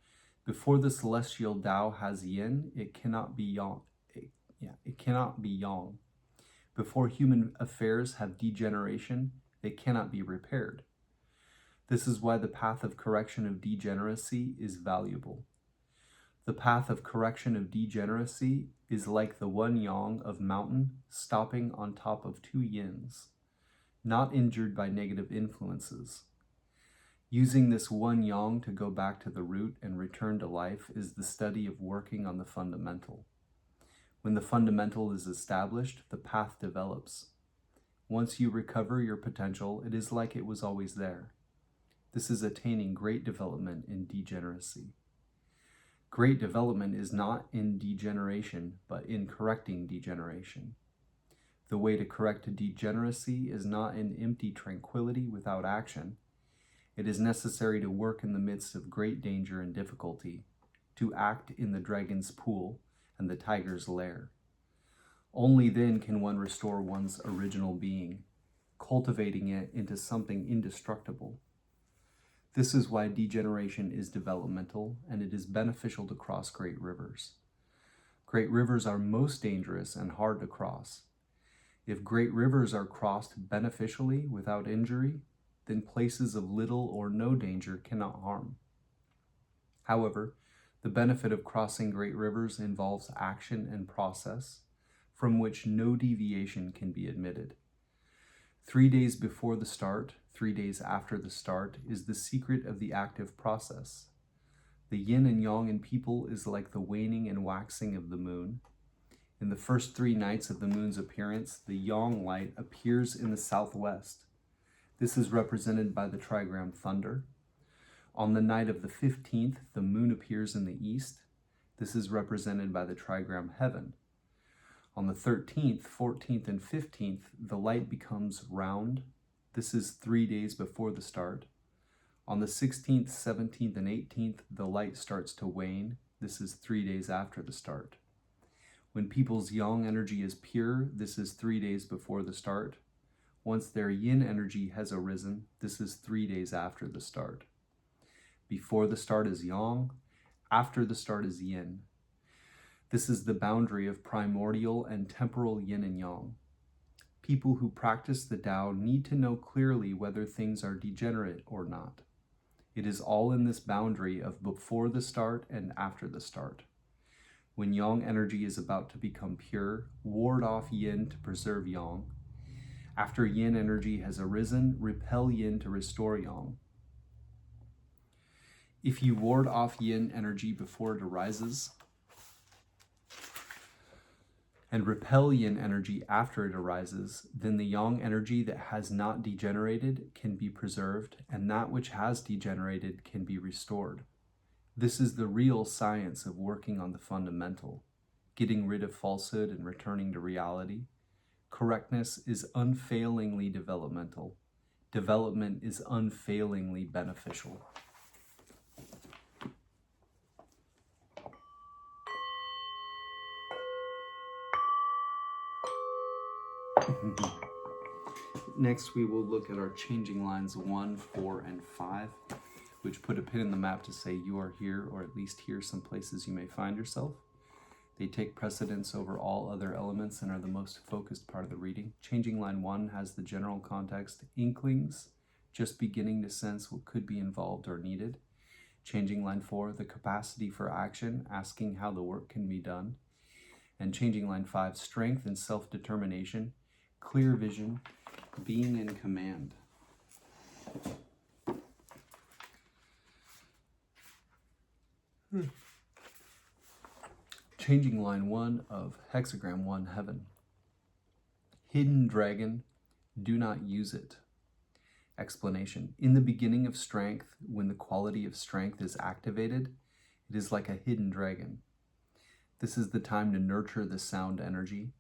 before the celestial Tao has yin, it cannot be yang. It cannot be yang. Before human affairs have degeneration, they cannot be repaired. This is why the path of correction of degeneracy is valuable. The path of correction of degeneracy is like the one yang of mountain stopping on top of two yins, not injured by negative influences. Using this one yang to go back to the root and return to life is the study of working on the fundamental. When the fundamental is established, the path develops. Once you recover your potential, it is like it was always there. This is attaining great development in degeneracy. Great development is not in degeneration, but in correcting degeneration. The way to correct degeneracy is not in empty tranquility without action. It is necessary to work in the midst of great danger and difficulty, to act in the dragon's pool and the tiger's lair. Only then can one restore one's original being, cultivating it into something indestructible. This is why degeneration is developmental, and it is beneficial to cross great rivers. Great rivers are most dangerous and hard to cross. If great rivers are crossed beneficially without injury, then places of little or no danger cannot harm. However, the benefit of crossing great rivers involves action and process, from which no deviation can be admitted. 3 days before the start, 3 days after the start, is the secret of the active process. The yin and yang in people is like the waning and waxing of the moon. In the first 3 nights of the moon's appearance, the yang light appears in the southwest. This is represented by the trigram thunder. On the night of the 15th, the moon appears in the east. This is represented by the trigram heaven. On the 13th, 14th, and 15th, the light becomes round. This is 3 days before the start. On the 16th, 17th, and 18th, the light starts to wane. This is 3 days after the start. When people's yang energy is pure, this is 3 days before the start. Once their yin energy has arisen, this is 3 days after the start. Before the start is yang, after the start is yin. This is the boundary of primordial and temporal yin and yang. People who practice the Tao need to know clearly whether things are degenerate or not. It is all in this boundary of before the start and after the start. When yang energy is about to become pure, ward off yin to preserve yang. After yin energy has arisen, repel yin to restore yang. If you ward off yin energy before it arises, and repel yin energy after it arises, then the yang energy that has not degenerated can be preserved, and that which has degenerated can be restored. This is the real science of working on the fundamental, getting rid of falsehood and returning to reality. Correctness is unfailingly developmental. Development is unfailingly beneficial. Next, we will look at our changing lines 1, 4, and 5, which put a pin in the map to say you are here, or at least here some places you may find yourself. They take precedence over all other elements and are the most focused part of the reading. Changing line 1 has the general context, inklings, just beginning to sense what could be involved or needed. Changing line 4, the capacity for action, asking how the work can be done. And changing line 5, strength and self-determination, clear vision, being in command. Changing line 1 of Hexagram 1, heaven. Hidden dragon, do not use it. Explanation. In the beginning of strength, when the quality of strength is activated, it is like a hidden dragon. This is the time to nurture the sound energy.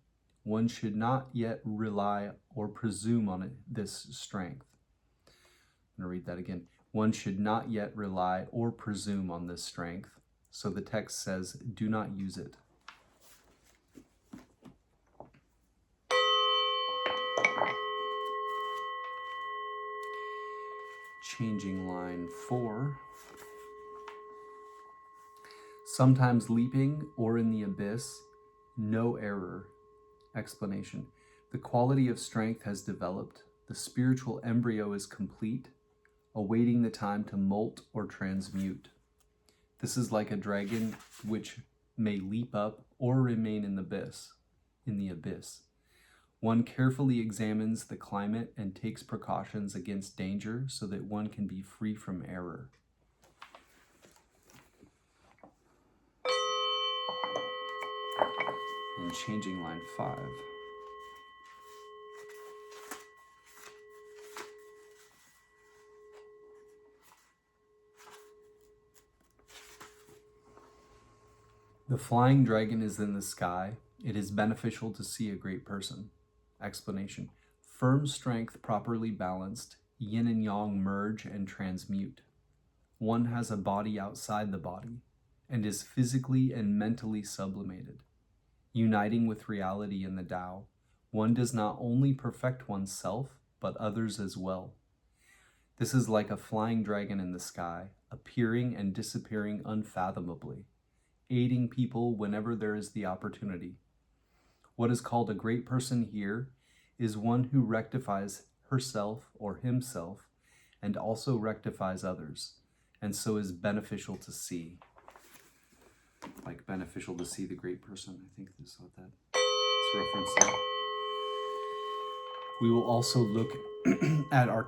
One should not yet rely or presume on this strength. I'm going to read that again. One should not yet rely or presume on this strength. So the text says, do not use it. Changing line 4. Sometimes leaping or in the abyss, no error. Explanation. The quality of strength has developed. The spiritual embryo is complete, awaiting the time to molt or transmute. This is like a dragon which may leap up or remain in the abyss. One carefully examines the climate and takes precautions against danger so that one can be free from error. And changing line 5. The flying dragon is in the sky. It is beneficial to see a great person. Explanation. Firm strength properly balanced, yin and yang merge and transmute. One has a body outside the body and is physically and mentally sublimated. Uniting with reality in the Tao, one does not only perfect oneself, but others as well. This is like a flying dragon in the sky, appearing and disappearing unfathomably, aiding people whenever there is the opportunity. What is called a great person here is one who rectifies herself or himself and also rectifies others, and so is beneficial to see. Like beneficial to see the great person. I think this is what that's referenced. We will also look at our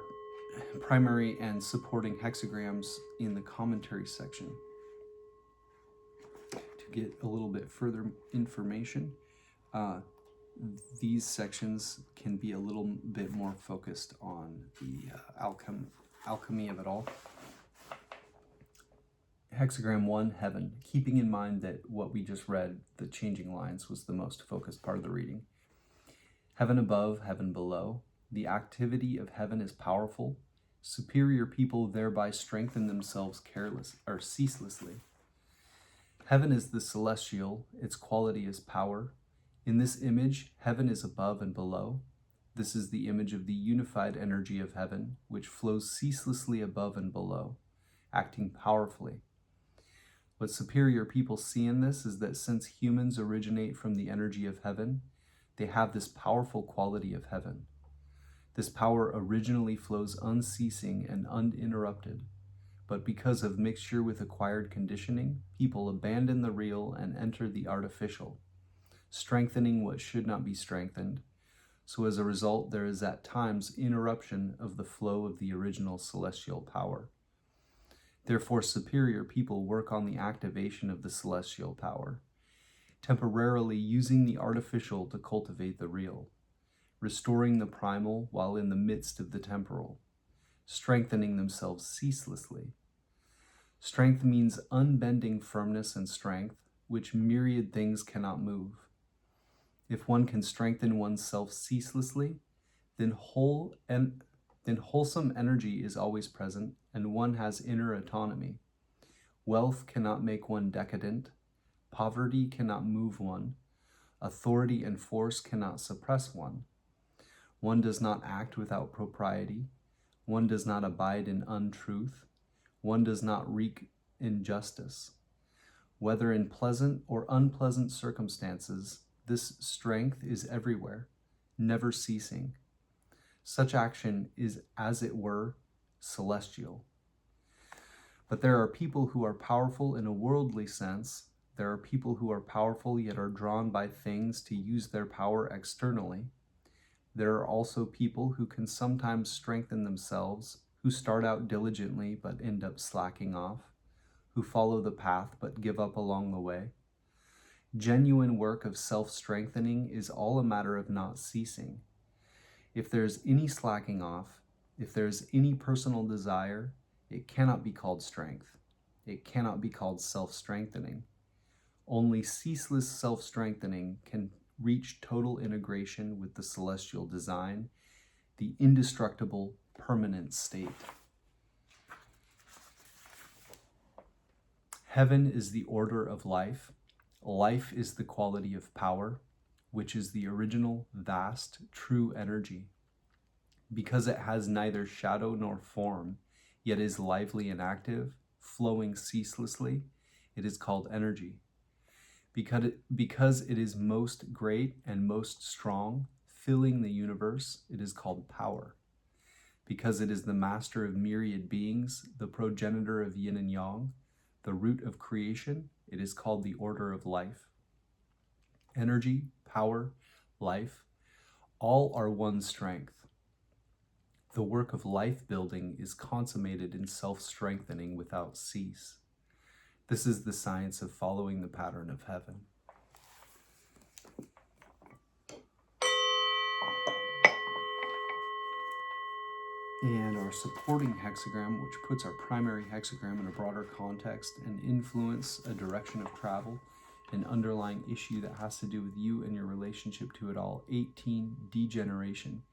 primary and supporting hexagrams in the commentary section to get a little bit further information. These sections can be a little bit more focused on the alchemy of it all. Hexagram 1, Heaven, keeping in mind that what we just read, the changing lines, was the most focused part of the reading. Heaven above, heaven below. The activity of heaven is powerful. Superior people thereby strengthen themselves ceaselessly. Heaven is the celestial, its quality is power. In this image, heaven is above and below. This is the image of the unified energy of heaven, which flows ceaselessly above and below, acting powerfully. What superior people see in this is that since humans originate from the energy of heaven, they have this powerful quality of heaven. This power originally flows unceasing and uninterrupted, but because of mixture with acquired conditioning, people abandon the real and enter the artificial, strengthening what should not be strengthened. So as a result, there is at times interruption of the flow of the original celestial power. Therefore, superior people work on the activation of the celestial power, temporarily using the artificial to cultivate the real, restoring the primal while in the midst of the temporal, strengthening themselves ceaselessly. Strength means unbending firmness and strength, which myriad things cannot move. If one can strengthen oneself ceaselessly, then wholesome energy is always present, and one has inner autonomy. Wealth cannot make one decadent. Poverty cannot move one. Authority and force cannot suppress one. One does not act without propriety. One does not abide in untruth. One does not wreak injustice. Whether in pleasant or unpleasant circumstances, this strength is everywhere, never ceasing. Such action is, as it were, celestial. But there are people who are powerful in a worldly sense. There are people who are powerful yet are drawn by things to use their power externally. There are also people who can sometimes strengthen themselves, who start out diligently but end up slacking off, who follow the path but give up along the way. Genuine work of self-strengthening is all a matter of not ceasing. If there's any slacking off, if there's any personal desire, it cannot be called strength. It cannot be called self-strengthening. Only ceaseless self-strengthening can reach total integration with the celestial design, the indestructible, permanent state. Heaven is the order of life. Life is the quality of power, which is the original, vast, true energy. Because it has neither shadow nor form, yet is lively and active, flowing ceaselessly, it is called energy. Because it is most great and most strong, filling the universe, it is called power. Because it is the master of myriad beings, the progenitor of yin and yang, the root of creation, it is called the order of life. Energy, power, life, all are one strength. The work of life building is consummated in self-strengthening without cease. This is the science of following the pattern of heaven. And our supporting hexagram, which puts our primary hexagram in a broader context and influence a direction of travel, an underlying issue that has to do with you and your relationship to it all. 18, degeneration.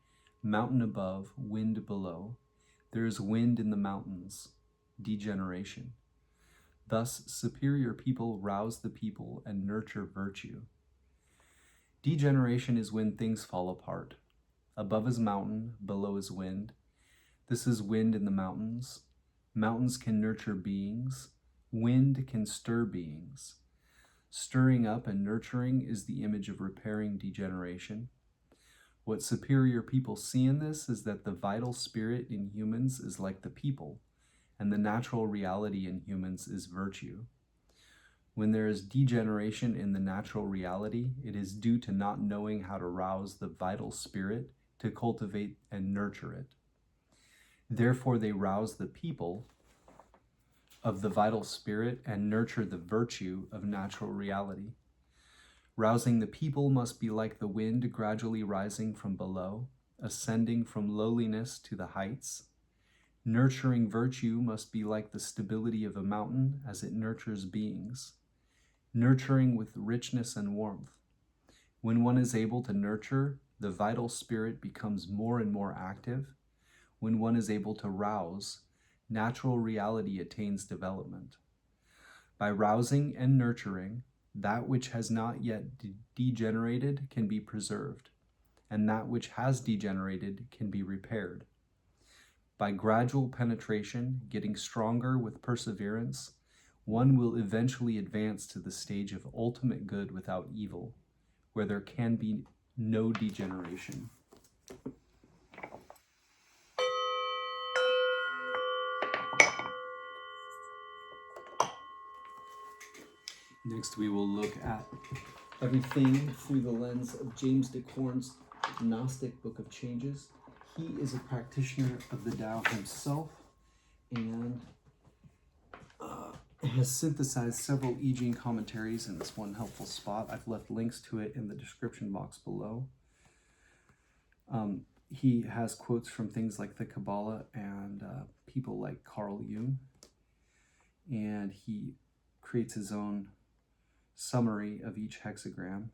Mountain above, wind below. There is wind in the mountains. Degeneration. Thus, superior people rouse the people and nurture virtue. Degeneration is when things fall apart. Above is mountain, below is wind. This is wind in the mountains. Mountains can nurture beings. Wind can stir beings. Stirring up and nurturing is the image of repairing degeneration. What superior people see in this is that the vital spirit in humans is like the people, and the natural reality in humans is virtue. When there is degeneration in the natural reality, it is due to not knowing how to rouse the vital spirit to cultivate and nurture it. Therefore, they rouse the people of the vital spirit and nurture the virtue of natural reality. Rousing the people must be like the wind gradually rising from below, ascending from lowliness to the heights. Nurturing virtue must be like the stability of a mountain as it nurtures beings, nurturing with richness and warmth. When one is able to nurture, the vital spirit becomes more and more active. When one is able to rouse, natural reality attains development. By rousing and nurturing, that which has not yet degenerated can be preserved, and that which has degenerated can be repaired. By gradual penetration, getting stronger with perseverance, one will eventually advance to the stage of ultimate good without evil, where there can be no degeneration. Next, we will look at everything through the lens of James de Corn's Gnostic Book of Changes. He is a practitioner of the Tao himself and has synthesized several I Ching commentaries in this one helpful spot. I've left links to it in the description box below. He has quotes from things like the Kabbalah and people like Carl Jung, and he creates his own summary of each hexagram,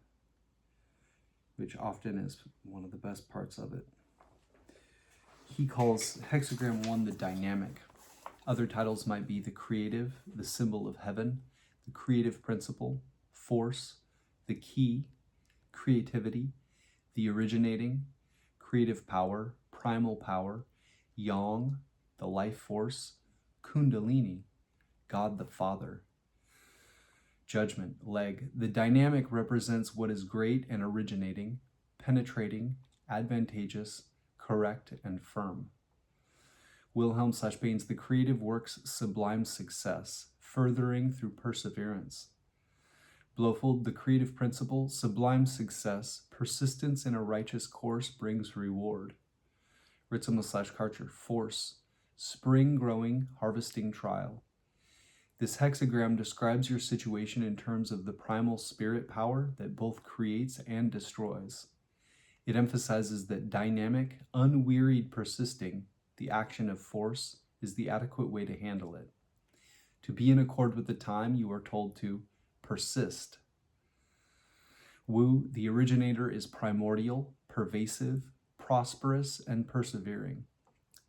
which often is one of the best parts of it. He calls hexagram 1 the dynamic. Other titles might be the creative, the symbol of heaven, the creative principle, force, the key, creativity, the originating, creative power, primal power, yang, the life force, kundalini, God the Father. Judgment, leg. The dynamic represents what is great and originating, penetrating, advantageous, correct, and firm. Wilhelm/Baines, the creative work's sublime success, furthering through perseverance. Blofeld, the creative principle, sublime success, persistence in a righteous course brings reward. Ritzinger/Karcher, force, spring growing, harvesting trial. This hexagram describes your situation in terms of the primal spirit power that both creates and destroys. It emphasizes that dynamic, unwearied persisting, the action of force, is the adequate way to handle it. To be in accord with the time, you are told to persist. Wu, the originator, is primordial, pervasive, prosperous, and persevering.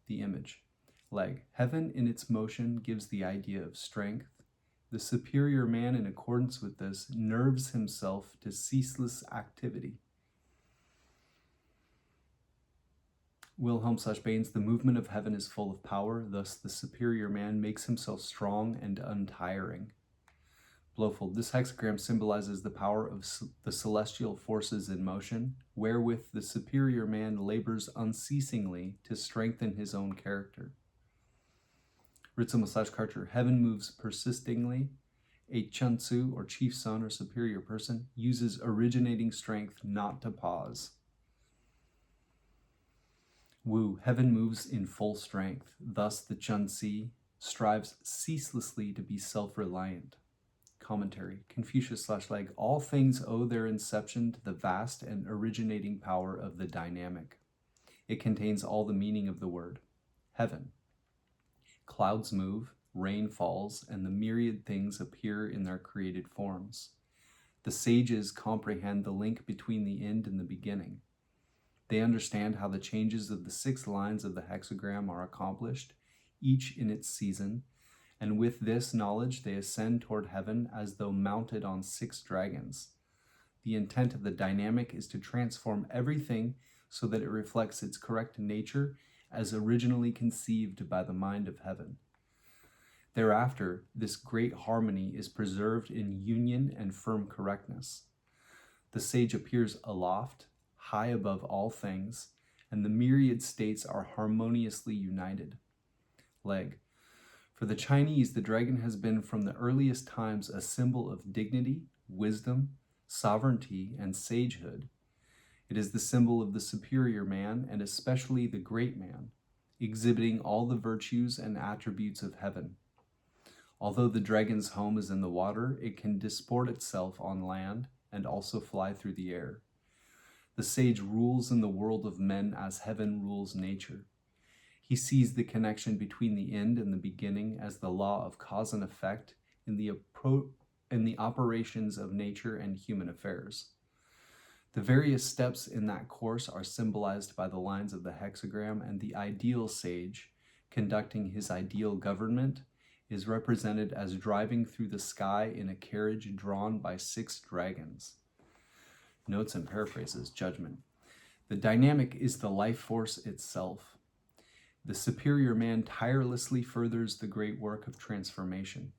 The image. Leg. Heaven in its motion gives the idea of strength. The superior man, in accordance with this, nerves himself to ceaseless activity. Wilhelm/Baines, the movement of heaven is full of power, thus the superior man makes himself strong and untiring. Blofeld, this hexagram symbolizes the power of the celestial forces in motion, wherewith the superior man labors unceasingly to strengthen his own character. Ritzinger/Karcher, heaven moves persistingly. A Chun-Tzu, or chief son or superior person, uses originating strength not to pause. Wu, heaven moves in full strength. Thus the Chun-Tzu strives ceaselessly to be self-reliant. Commentary. Confucius/Leg, all things owe their inception to the vast and originating power of the dynamic. It contains all the meaning of the word. Heaven. Clouds move, rain falls, and the myriad things appear in their created forms. The sages comprehend the link between the end and the beginning. They understand how the changes of the 6 lines of the hexagram are accomplished, each in its season, and with this knowledge they ascend toward heaven as though mounted on 6 dragons. The intent of the dynamic is to transform everything so that it reflects its correct nature as originally conceived by the mind of heaven. Thereafter, this great harmony is preserved in union and firm correctness. The sage appears aloft, high above all things, and the myriad states are harmoniously united. Leg. For the Chinese, the dragon has been from the earliest times a symbol of dignity, wisdom, sovereignty, and sagehood. It is the symbol of the superior man, and especially the great man, exhibiting all the virtues and attributes of heaven. Although the dragon's home is in the water, it can disport itself on land and also fly through the air. The sage rules in the world of men as heaven rules nature. He sees the connection between the end and the beginning as the law of cause and effect in the operations of nature and human affairs. The various steps in that course are symbolized by the lines of the hexagram, and the ideal sage, conducting his ideal government, is represented as driving through the sky in a carriage drawn by 6 dragons. Notes and paraphrases. Judgment. The dynamic is the life force itself. The superior man tirelessly furthers the great work of transformation.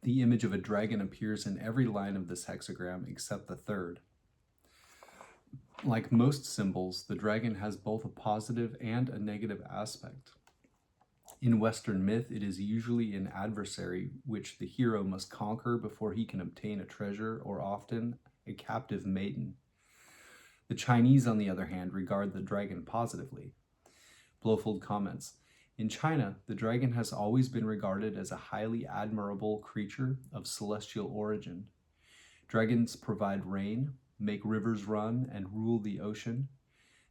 The image of a dragon appears in every line of this hexagram except the 3rd. Like most symbols, the dragon has both a positive and a negative aspect. In Western myth, it is usually an adversary which the hero must conquer before he can obtain a treasure, or often a captive maiden. The Chinese, on the other hand, regard the dragon positively. Blofeld comments, in China, the dragon has always been regarded as a highly admirable creature of celestial origin. Dragons provide rain, make rivers run, and rule the ocean.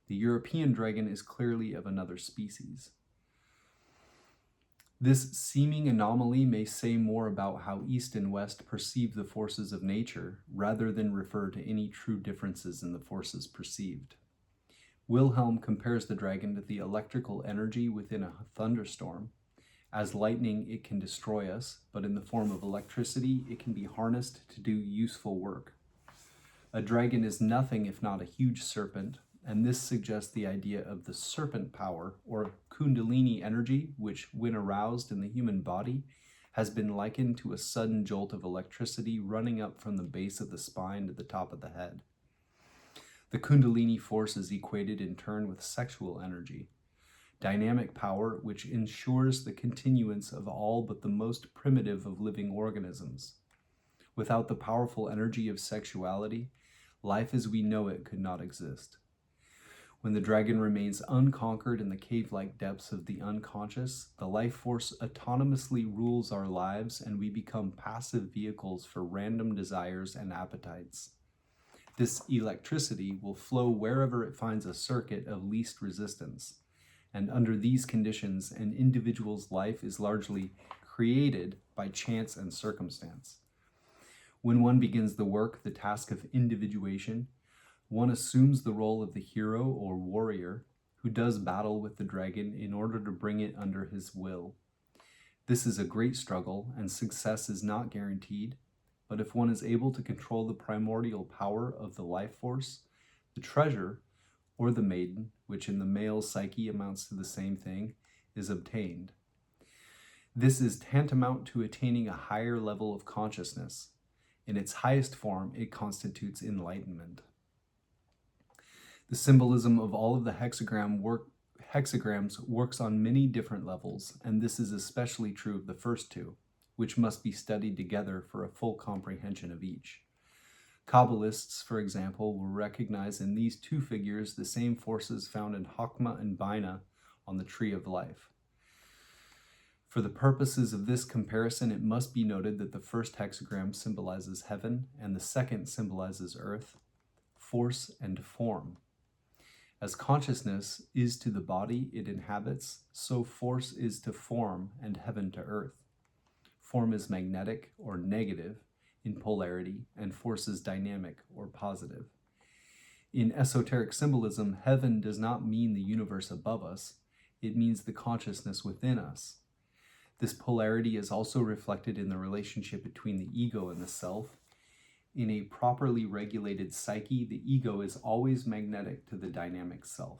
The European dragon is clearly of another species. This seeming anomaly may say more about how East and West perceive the forces of nature, rather than refer to any true differences in the forces perceived. Wilhelm compares the dragon to the electrical energy within a thunderstorm. As lightning, it can destroy us, but in the form of electricity, it can be harnessed to do useful work. A dragon is nothing if not a huge serpent, and this suggests the idea of the serpent power, or kundalini energy, which, when aroused in the human body, has been likened to a sudden jolt of electricity running up from the base of the spine to the top of the head. The kundalini force is equated in turn with sexual energy, dynamic power which ensures the continuance of all but the most primitive of living organisms. Without the powerful energy of sexuality, life as we know it could not exist. When the dragon remains unconquered in the cave-like depths of the unconscious, the life force autonomously rules our lives, and we become passive vehicles for random desires and appetites. This electricity will flow wherever it finds a circuit of least resistance, and under these conditions, an individual's life is largely created by chance and circumstance. When one begins the work, the task of individuation, one assumes the role of the hero or warrior who does battle with the dragon in order to bring it under his will. This is a great struggle, and success is not guaranteed, but if one is able to control the primordial power of the life force, the treasure, or the maiden, which in the male psyche amounts to the same thing, is obtained. This is tantamount to attaining a higher level of consciousness. In its highest form, it constitutes enlightenment. The symbolism of all of the hexagrams works on many different levels, and this is especially true of the first 2, which must be studied together for a full comprehension of each. Kabbalists, for example, will recognize in these 2 figures the same forces found in Chokmah and Bina on the Tree of Life. For the purposes of this comparison, it must be noted that the first hexagram symbolizes heaven, and the second symbolizes earth, force and form. As consciousness is to the body it inhabits, so force is to form and heaven to earth. Form is magnetic or negative, in polarity, and force is dynamic or positive. In esoteric symbolism, heaven does not mean the universe above us, it means the consciousness within us. This polarity is also reflected in the relationship between the ego and the self. In a properly regulated psyche, the ego is always magnetic to the dynamic self.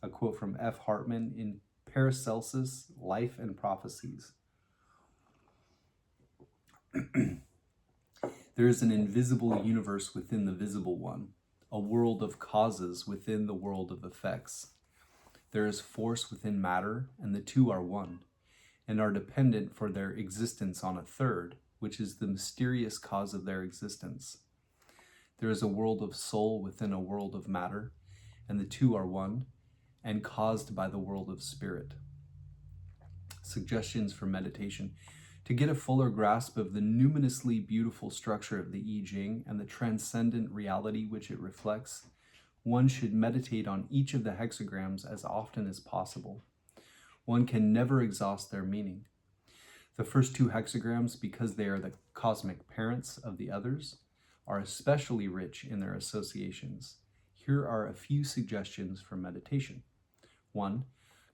A quote from F. Hartman in Paracelsus, Life and Prophecies. There is an invisible universe within the visible one, a world of causes within the world of effects. There is force within matter, and the two are one, and are dependent for their existence on a third, which is the mysterious cause of their existence. There is a world of soul within a world of matter, and the two are one, and caused by the world of spirit. Suggestions for meditation. To get a fuller grasp of the numinously beautiful structure of the I Ching and the transcendent reality which it reflects, one should meditate on each of the hexagrams as often as possible. One can never exhaust their meaning. The first two hexagrams, because they are the cosmic parents of the others, are especially rich in their associations. Here are a few suggestions for meditation. 1.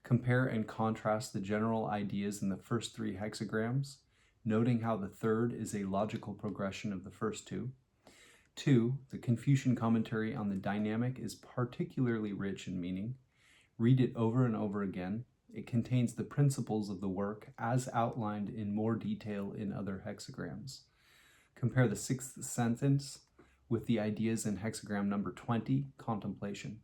Compare and contrast the general ideas in the first three hexagrams, noting how the third is a logical progression of the first two. 2. The Confucian commentary on the dynamic is particularly rich in meaning. Read it over and over again. It contains the principles of the work as outlined in more detail in other hexagrams. Compare the sixth sentence with the ideas in hexagram number 20, contemplation.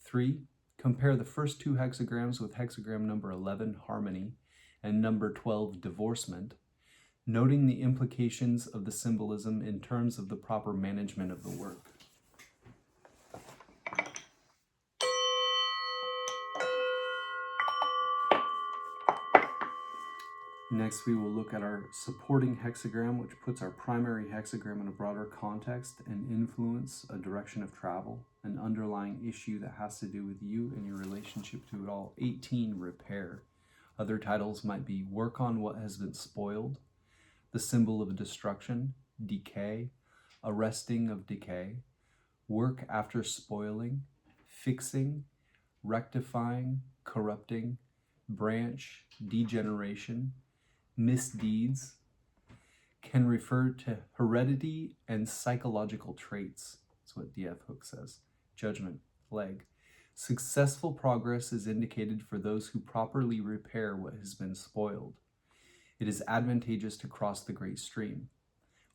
3. Compare the first two hexagrams with hexagram number 11, harmony, and number 12, divorcement, noting the implications of the symbolism in terms of the proper management of the work. Next, we will look at our supporting hexagram, which puts our primary hexagram in a broader context and influence a direction of travel, an underlying issue that has to do with you and your relationship to it all. 18, repair. Other titles might be work on what has been spoiled, the symbol of destruction, decay, arresting of decay, work after spoiling, fixing, rectifying, corrupting, branch, degeneration, misdeeds, can refer to heredity and psychological traits. That's what D.F. Hook says. Judgment, leg. Successful progress is indicated for those who properly repair what has been spoiled. It is advantageous to cross the great stream.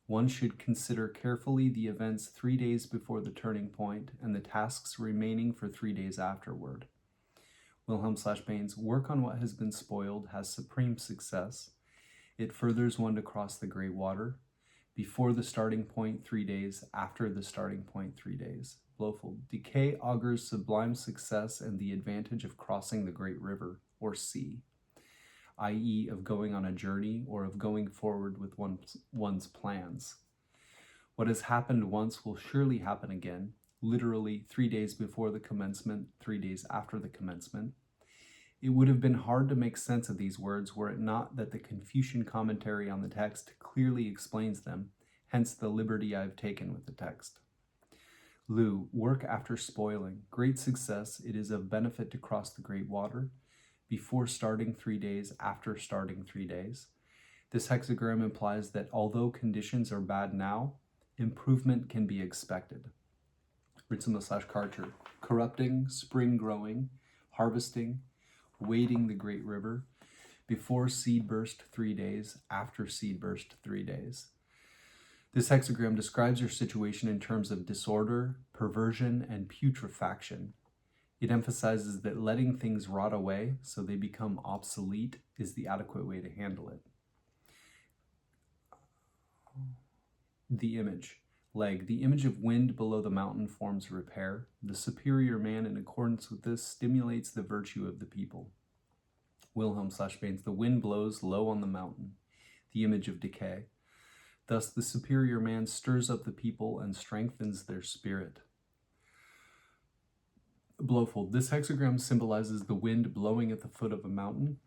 One should consider carefully the events 3 days before the turning point and the tasks remaining for 3 days afterward. Wilhelm/Bain's work on what has been spoiled has supreme success. It furthers one to cross the gray water, before the starting point 3 days, after the starting point 3 days. Blofeld, decay augurs sublime success and the advantage of crossing the great river, or sea, i.e. of going on a journey or of going forward with one's plans. What has happened once will surely happen again, literally 3 days before the commencement, 3 days after the commencement. It would have been hard to make sense of these words were it not that the Confucian commentary on the text clearly explains them, hence the liberty I have taken with the text. Lu, work after spoiling. Great success, it is of benefit to cross the great water, before starting 3 days, after starting 3 days. This hexagram implies that although conditions are bad now, improvement can be expected. Ritzema/Karcher, corrupting, spring growing, harvesting, wading the great river, before seed burst 3 days, after seed burst 3 days. This hexagram describes your situation in terms of disorder, perversion, and putrefaction. It emphasizes that letting things rot away so they become obsolete is the adequate way to handle it. The image. Leg. The image of wind below the mountain forms repair. The superior man, in accordance with this, stimulates the virtue of the people. Wilhelm/Bain's, the wind blows low on the mountain. The image of decay. Thus, the superior man stirs up the people and strengthens their spirit. Blofeld. This hexagram symbolizes the wind blowing at the foot of a mountain.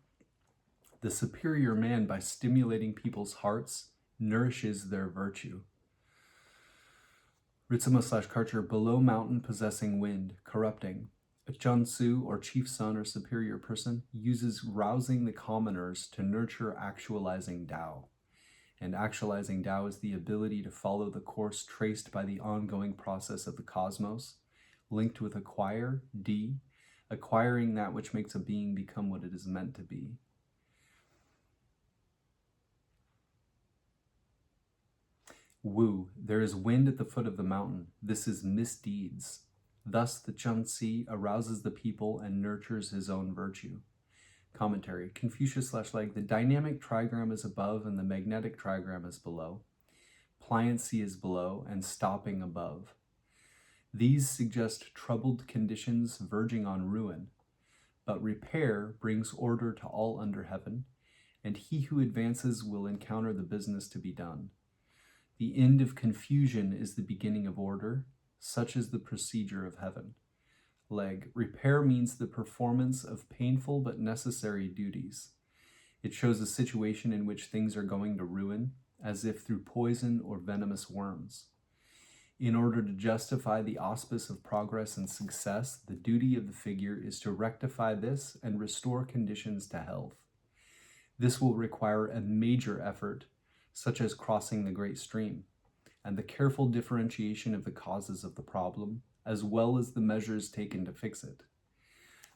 The superior man, by stimulating people's hearts, nourishes their virtue. Ritsuma/Karcher, below mountain possessing wind, corrupting. A Junsu, or chief son or superior person, uses rousing the commoners to nurture actualizing Tao. And actualizing Tao is the ability to follow the course traced by the ongoing process of the cosmos, linked with acquire, D, acquiring that which makes a being become what it is meant to be. Wu, there is wind at the foot of the mountain. This is misdeeds. Thus the Chunsi arouses the people and nurtures his own virtue. Commentary. Confucius/Leg, the dynamic trigram is above and the magnetic trigram is below. Pliancy is below and stopping above. These suggest troubled conditions verging on ruin, but repair brings order to all under heaven, and he who advances will encounter the business to be done. The end of confusion is the beginning of order, such is the procedure of heaven. Leg, repair means the performance of painful but necessary duties. It shows a situation in which things are going to ruin, as if through poison or venomous worms. In order to justify the auspice of progress and success, the duty of the figure is to rectify this and restore conditions to health. This will require a major effort, such as crossing the great stream, and the careful differentiation of the causes of the problem, as well as the measures taken to fix it.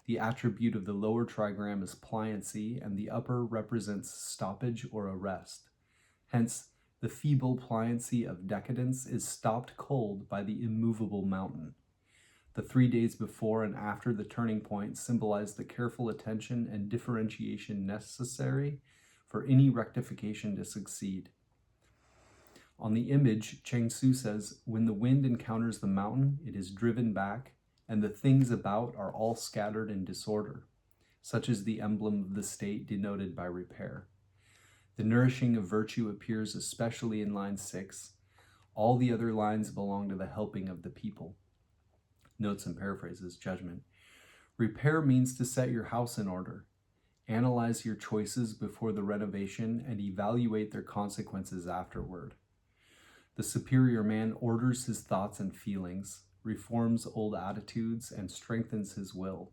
The attribute of the lower trigram is pliancy, and the upper represents stoppage or arrest. Hence, the feeble pliancy of decadence is stopped cold by the immovable mountain. The 3 days before and after the turning point symbolize the careful attention and differentiation necessary for any rectification to succeed. On the image, Cheng Su says, when the wind encounters the mountain, it is driven back, and the things about are all scattered in disorder. Such is the emblem of the state denoted by repair. The nourishing of virtue appears especially in line 6. All the other lines belong to the helping of the people. Notes and paraphrases, judgment. Repair means to set your house in order. Analyze your choices before the renovation and evaluate their consequences afterward. The superior man orders his thoughts and feelings, reforms old attitudes, and strengthens his will.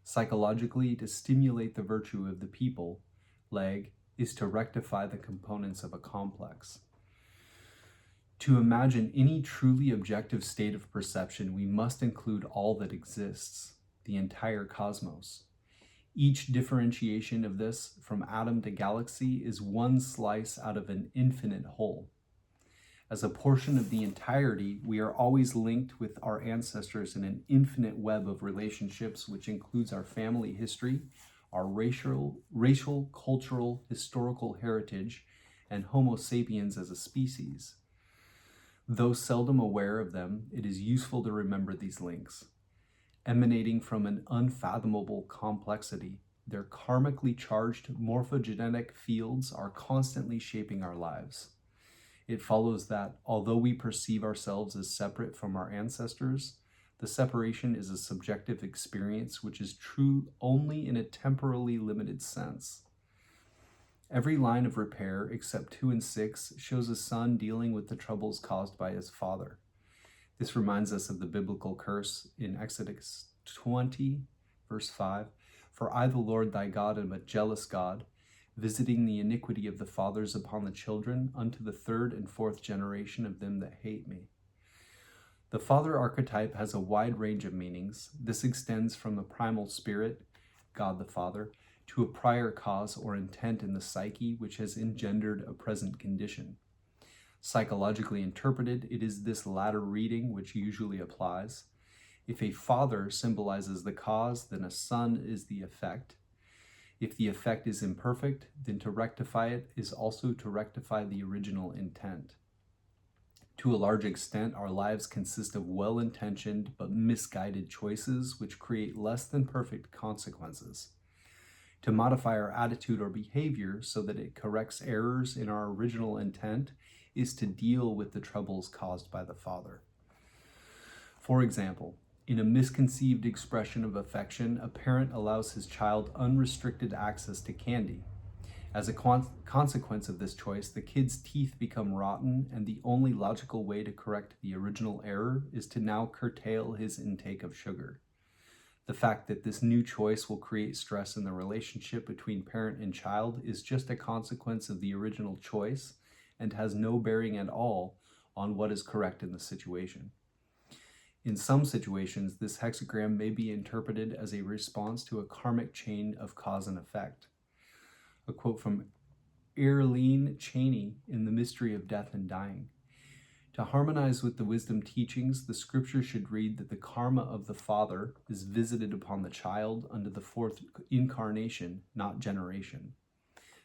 Psychologically, to stimulate the virtue of the people, Leg, is to rectify the components of a complex. To imagine any truly objective state of perception, we must include all that exists, the entire cosmos. Each differentiation of this, from atom to galaxy, is one slice out of an infinite whole. As a portion of the entirety, we are always linked with our ancestors in an infinite web of relationships, which includes our family history, our racial, cultural, historical heritage, and Homo sapiens as a species. Though seldom aware of them, it is useful to remember these links. Emanating from an unfathomable complexity, their karmically charged morphogenetic fields are constantly shaping our lives. It follows that, although we perceive ourselves as separate from our ancestors, the separation is a subjective experience which is true only in a temporally limited sense. Every line of repair, except 2 and 6, shows a son dealing with the troubles caused by his father. This reminds us of the biblical curse in Exodus 20, verse 5, "For I, the Lord thy God, am a jealous God, visiting the iniquity of the fathers upon the children unto the 3rd and 4th generation of them that hate me." The father archetype has a wide range of meanings. This extends from the primal spirit, God the Father, to a prior cause or intent in the psyche which has engendered a present condition. Psychologically interpreted, it is this latter reading which usually applies. If a father symbolizes the cause, then a son is the effect. If the effect is imperfect, then to rectify it is also to rectify the original intent. To a large extent, our lives consist of well-intentioned but misguided choices which create less than perfect consequences. To modify our attitude or behavior so that it corrects errors in our original intent is to deal with the troubles caused by the father. For example, in a misconceived expression of affection, a parent allows his child unrestricted access to candy. As a consequence of this choice, the kid's teeth become rotten, and the only logical way to correct the original error is to now curtail his intake of sugar. The fact that this new choice will create stress in the relationship between parent and child is just a consequence of the original choice and has no bearing at all on what is correct in the situation. In some situations, this hexagram may be interpreted as a response to a karmic chain of cause and effect. A quote from Arlene Cheney in The Mystery of Death and Dying. To harmonize with the wisdom teachings, the scripture should read that the karma of the father is visited upon the child under the fourth incarnation, not generation.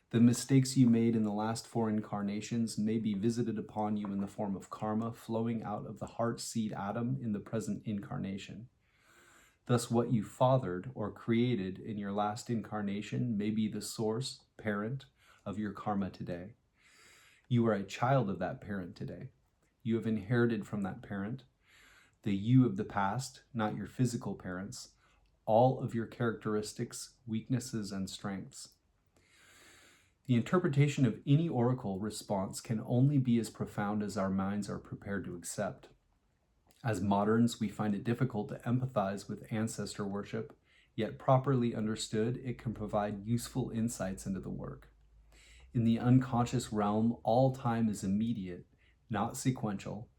The mistakes you made in the last 4 incarnations may be visited upon you in the form of karma flowing out of the heart seed atom in the present incarnation. Thus, what you fathered or created in your last incarnation may be the source, parent, of your karma today. You are a child of that parent today. You have inherited from that parent, the you of the past, not your physical parents, all of your characteristics, weaknesses, and strengths. The interpretation of any oracle response can only be as profound as our minds are prepared to accept. As moderns, we find it difficult to empathize with ancestor worship, yet properly understood, it can provide useful insights into the work. In the unconscious realm, all time is immediate, not sequential,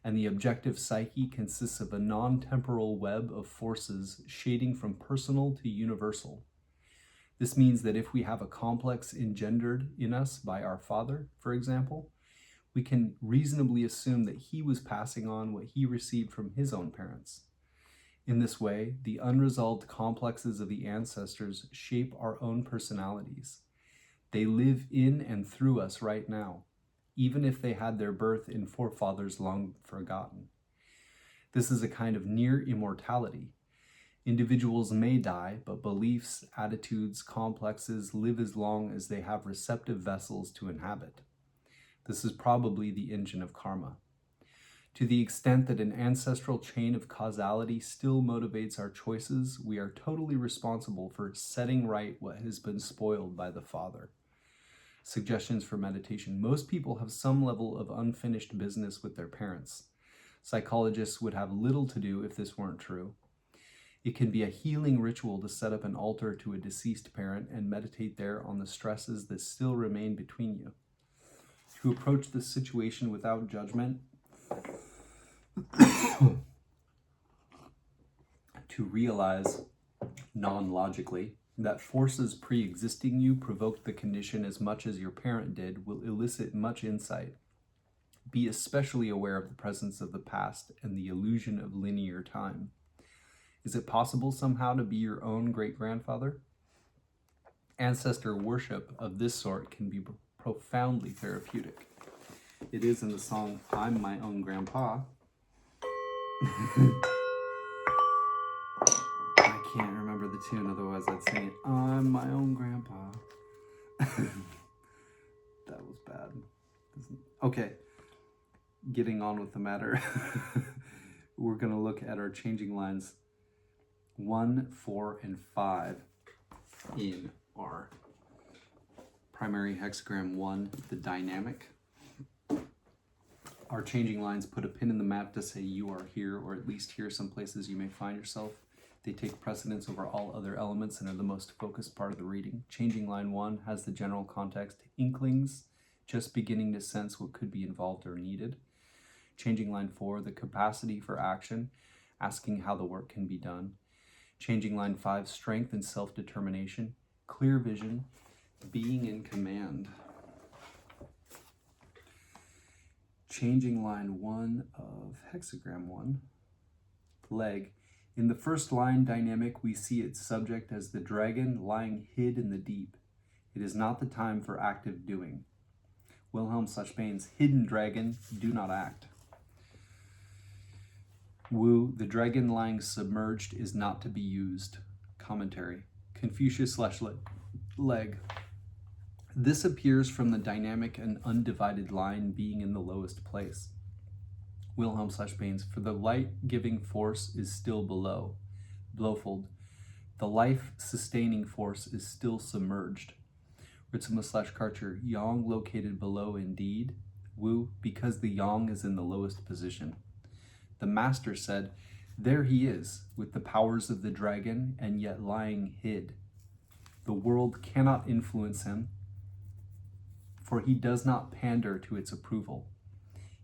and the objective psyche consists of a non-temporal web of forces shading from personal to universal. This means that if we have a complex engendered in us by our father, for example, we can reasonably assume that he was passing on what he received from his own parents. In this way, the unresolved complexes of the ancestors shape our own personalities. They live in and through us right now, even if they had their birth in forefathers long forgotten. This is a kind of near immortality. Individuals may die, but beliefs, attitudes, complexes live as long as they have receptive vessels to inhabit. This is probably the engine of karma. To the extent that an ancestral chain of causality still motivates our choices, we are totally responsible for setting right what has been spoiled by the father. Suggestions for meditation. Most people have some level of unfinished business with their parents. Psychologists would have little to do if this weren't true. It can be a healing ritual to set up an altar to a deceased parent and meditate there on the stresses that still remain between you. To approach this situation without judgment, to realize non-logically that forces pre-existing you provoked the condition as much as your parent did will elicit much insight. Be especially aware of the presence of the past and the illusion of linear time. Is it possible somehow to be your own great-grandfather? Ancestor worship of this sort can be profoundly therapeutic. It is in the song, I'm My Own Grandpa. I can't remember the tune, otherwise I'd sing it. I'm my own grandpa. That was bad. Okay, getting on with the matter. We're going to look at our changing lines 1, 4, and 5 in our primary hexagram 1, the dynamic. Our changing lines put a pin in the map to say you are here, or at least here some places you may find yourself. They take precedence over all other elements and are the most focused part of the reading. Changing line 1 has the general context, inklings, just beginning to sense what could be involved or needed. Changing line 4, the capacity for action, asking how the work can be done. Changing line 5, strength and self-determination, clear vision, being in command. Changing line 1 of hexagram 1, leg. In the first line dynamic, we see its subject as the dragon lying hid in the deep. It is not the time for active doing. Wilhelm Sachsbane's hidden dragon, do not act. Wu, the dragon lying submerged is not to be used. Commentary. Confucius / leg. This appears from the dynamic and undivided line being in the lowest place. Wilhelm Sachsbane's, for the light-giving force is still below. Blofeld, the life-sustaining force is still submerged. Ritzema/Karcher, yang located below indeed. Wu, because the yang is in the lowest position. The master said, there he is, with the powers of the dragon, and yet lying hid. The world cannot influence him, for he does not pander to its approval.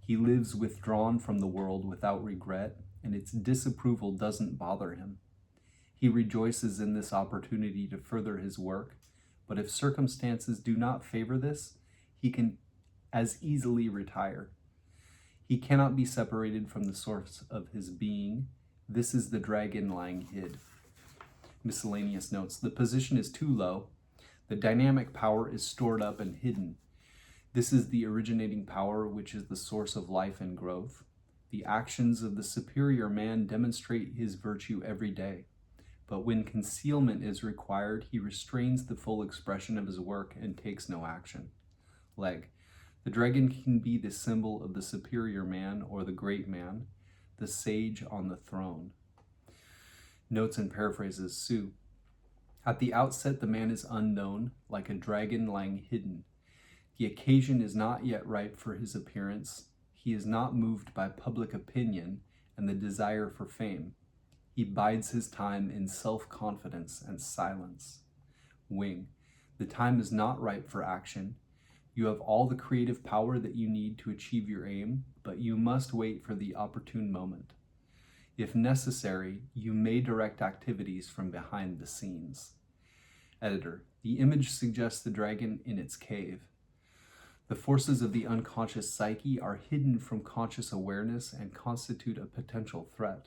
He lives withdrawn from the world without regret, and its disapproval doesn't bother him. He rejoices in this opportunity to further his work, but if circumstances do not favor this, he can as easily retire. He cannot be separated from the source of his being. This is the dragon lying hid. Miscellaneous notes. The position is too low. The dynamic power is stored up and hidden. This is the originating power, which is the source of life and growth. The actions of the superior man demonstrate his virtue every day. But when concealment is required, he restrains the full expression of his work and takes no action. Leg. The dragon can be the symbol of the superior man or the great man, the sage on the throne. Notes and paraphrases. Su. At the outset, the man is unknown, like a dragon lying hidden. The occasion is not yet ripe for his appearance. He is not moved by public opinion and the desire for fame. He bides his time in self-confidence and silence. Wing. The time is not ripe for action. You have all the creative power that you need to achieve your aim, but you must wait for the opportune moment. If necessary, you may direct activities from behind the scenes. Editor. The image suggests the dragon in its cave. The forces of the unconscious psyche are hidden from conscious awareness and constitute a potential threat.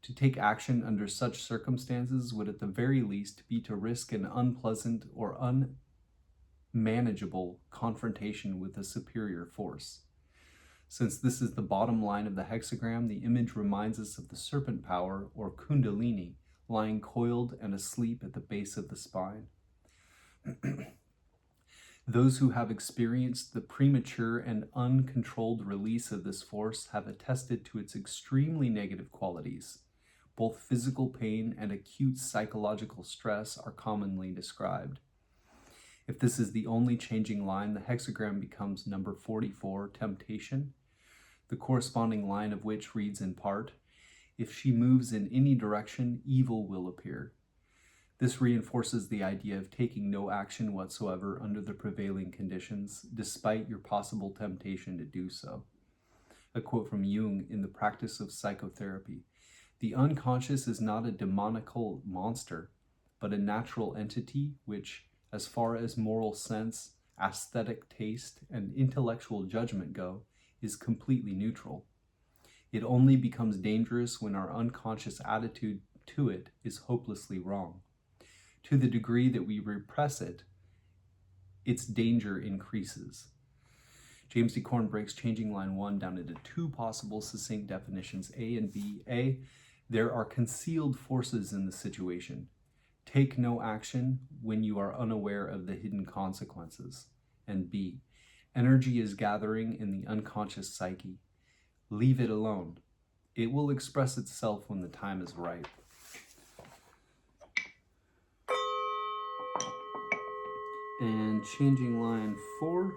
To take action under such circumstances would at the very least be to risk an unpleasant or unmanageable confrontation with a superior force. Since this is the bottom line of the hexagram, the image reminds us of the serpent power, or kundalini, lying coiled and asleep at the base of the spine. Those who have experienced the premature and uncontrolled release of this force have attested to its extremely negative qualities. Both physical pain and acute psychological stress are commonly described. If this is the only changing line, the hexagram becomes number 44, temptation, the corresponding line of which reads in part, if she moves in any direction, evil will appear. This reinforces the idea of taking no action whatsoever under the prevailing conditions, despite your possible temptation to do so. A quote from Jung in The Practice of Psychotherapy. The unconscious is not a demonical monster, but a natural entity which, as far as moral sense, aesthetic taste, and intellectual judgment go, is completely neutral. It only becomes dangerous when our unconscious attitude to it is hopelessly wrong. To the degree that we repress it, its danger increases. James D. Korn breaks changing line 1 down into two possible succinct definitions, A and B. A, there are concealed forces in the situation. Take no action when you are unaware of the hidden consequences. And B, energy is gathering in the unconscious psyche. Leave it alone. It will express itself when the time is right. And changing line 4.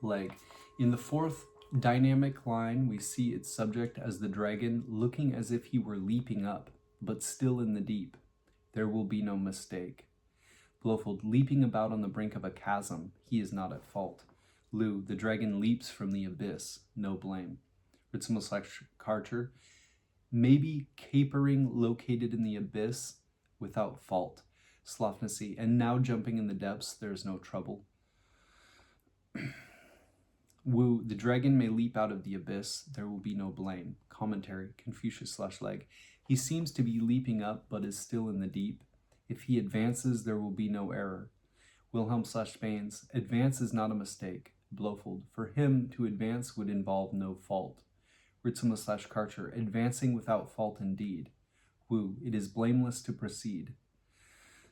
Leg. In the fourth dynamic line, we see its subject as the dragon, looking as if he were leaping up, but still in the deep. There will be no mistake. Blofeld, leaping about on the brink of a chasm, he is not at fault. Lu, the dragon leaps from the abyss, no blame. Ritzema/Karcher, maybe capering located in the abyss, without fault. Slofnacy, and now jumping in the depths, there is no trouble. Wu, the dragon may leap out of the abyss, there will be no blame. Commentary, Confucius/Leg, he seems to be leaping up, but is still in the deep. If he advances, there will be no error. Wilhelm/Baines, advance is not a mistake. Blofeld, for him to advance would involve no fault. Ritzema/Karcher, advancing without fault indeed. Wu, it is blameless to proceed.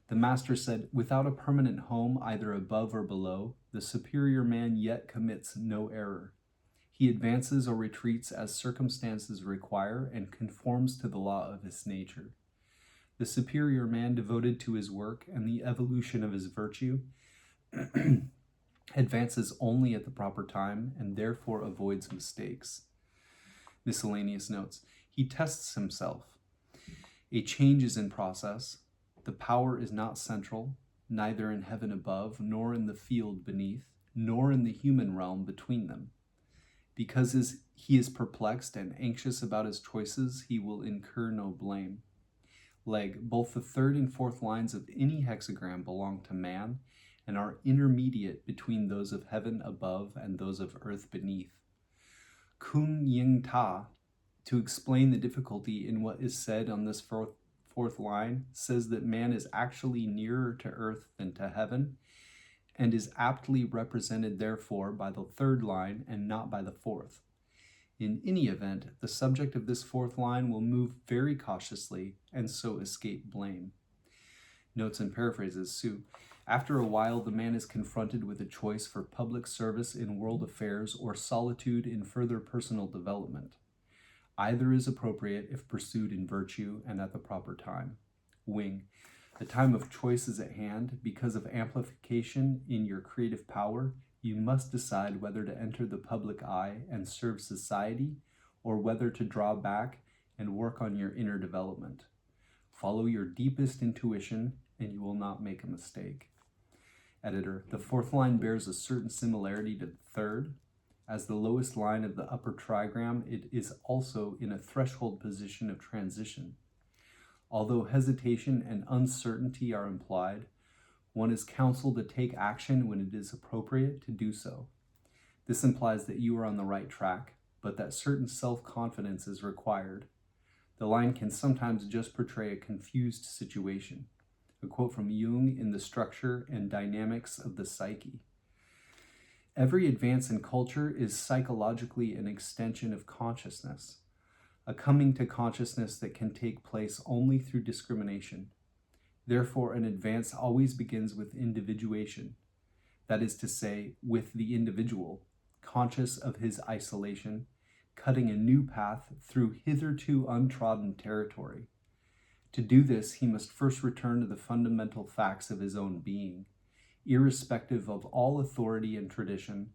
The master said, without a permanent home either above or below, the superior man yet commits no error. He advances or retreats as circumstances require and conforms to the law of his nature. The superior man devoted to his work and the evolution of his virtue advances only at the proper time and therefore avoids mistakes. Miscellaneous notes. He tests himself. A change is in process. The power is not central, neither in heaven above, nor in the field beneath, nor in the human realm between them. Because he is perplexed and anxious about his choices, he will incur no blame. Leg. Both the third and fourth lines of any hexagram belong to man and are intermediate between those of heaven above and those of earth beneath. Kun Ying Ta, to explain the difficulty in what is said on this fourth line, says that man is actually nearer to earth than to heaven, and is aptly represented therefore by the third line and not by the fourth. In any event, the subject of this fourth line will move very cautiously and so escape blame. Notes and paraphrases. Sue. After a while, the man is confronted with a choice for public service in world affairs or solitude in further personal development. Either is appropriate if pursued in virtue and at the proper time. Wing. The time of choice is at hand. Because of amplification in your creative power, you must decide whether to enter the public eye and serve society, or whether to draw back and work on your inner development. Follow your deepest intuition, and you will not make a mistake. Editor. The fourth line bears a certain similarity to the third. As the lowest line of the upper trigram, it is also in a threshold position of transition. Although hesitation and uncertainty are implied, one is counseled to take action when it is appropriate to do so. This implies that you are on the right track, but that certain self-confidence is required. The line can sometimes just portray a confused situation. A quote from Jung in The Structure and Dynamics of the Psyche. Every advance in culture is psychologically an extension of consciousness, a coming to consciousness that can take place only through discrimination. Therefore, an advance always begins with individuation, that is to say, with the individual, conscious of his isolation, cutting a new path through hitherto untrodden territory. To do this, he must first return to the fundamental facts of his own being, irrespective of all authority and tradition,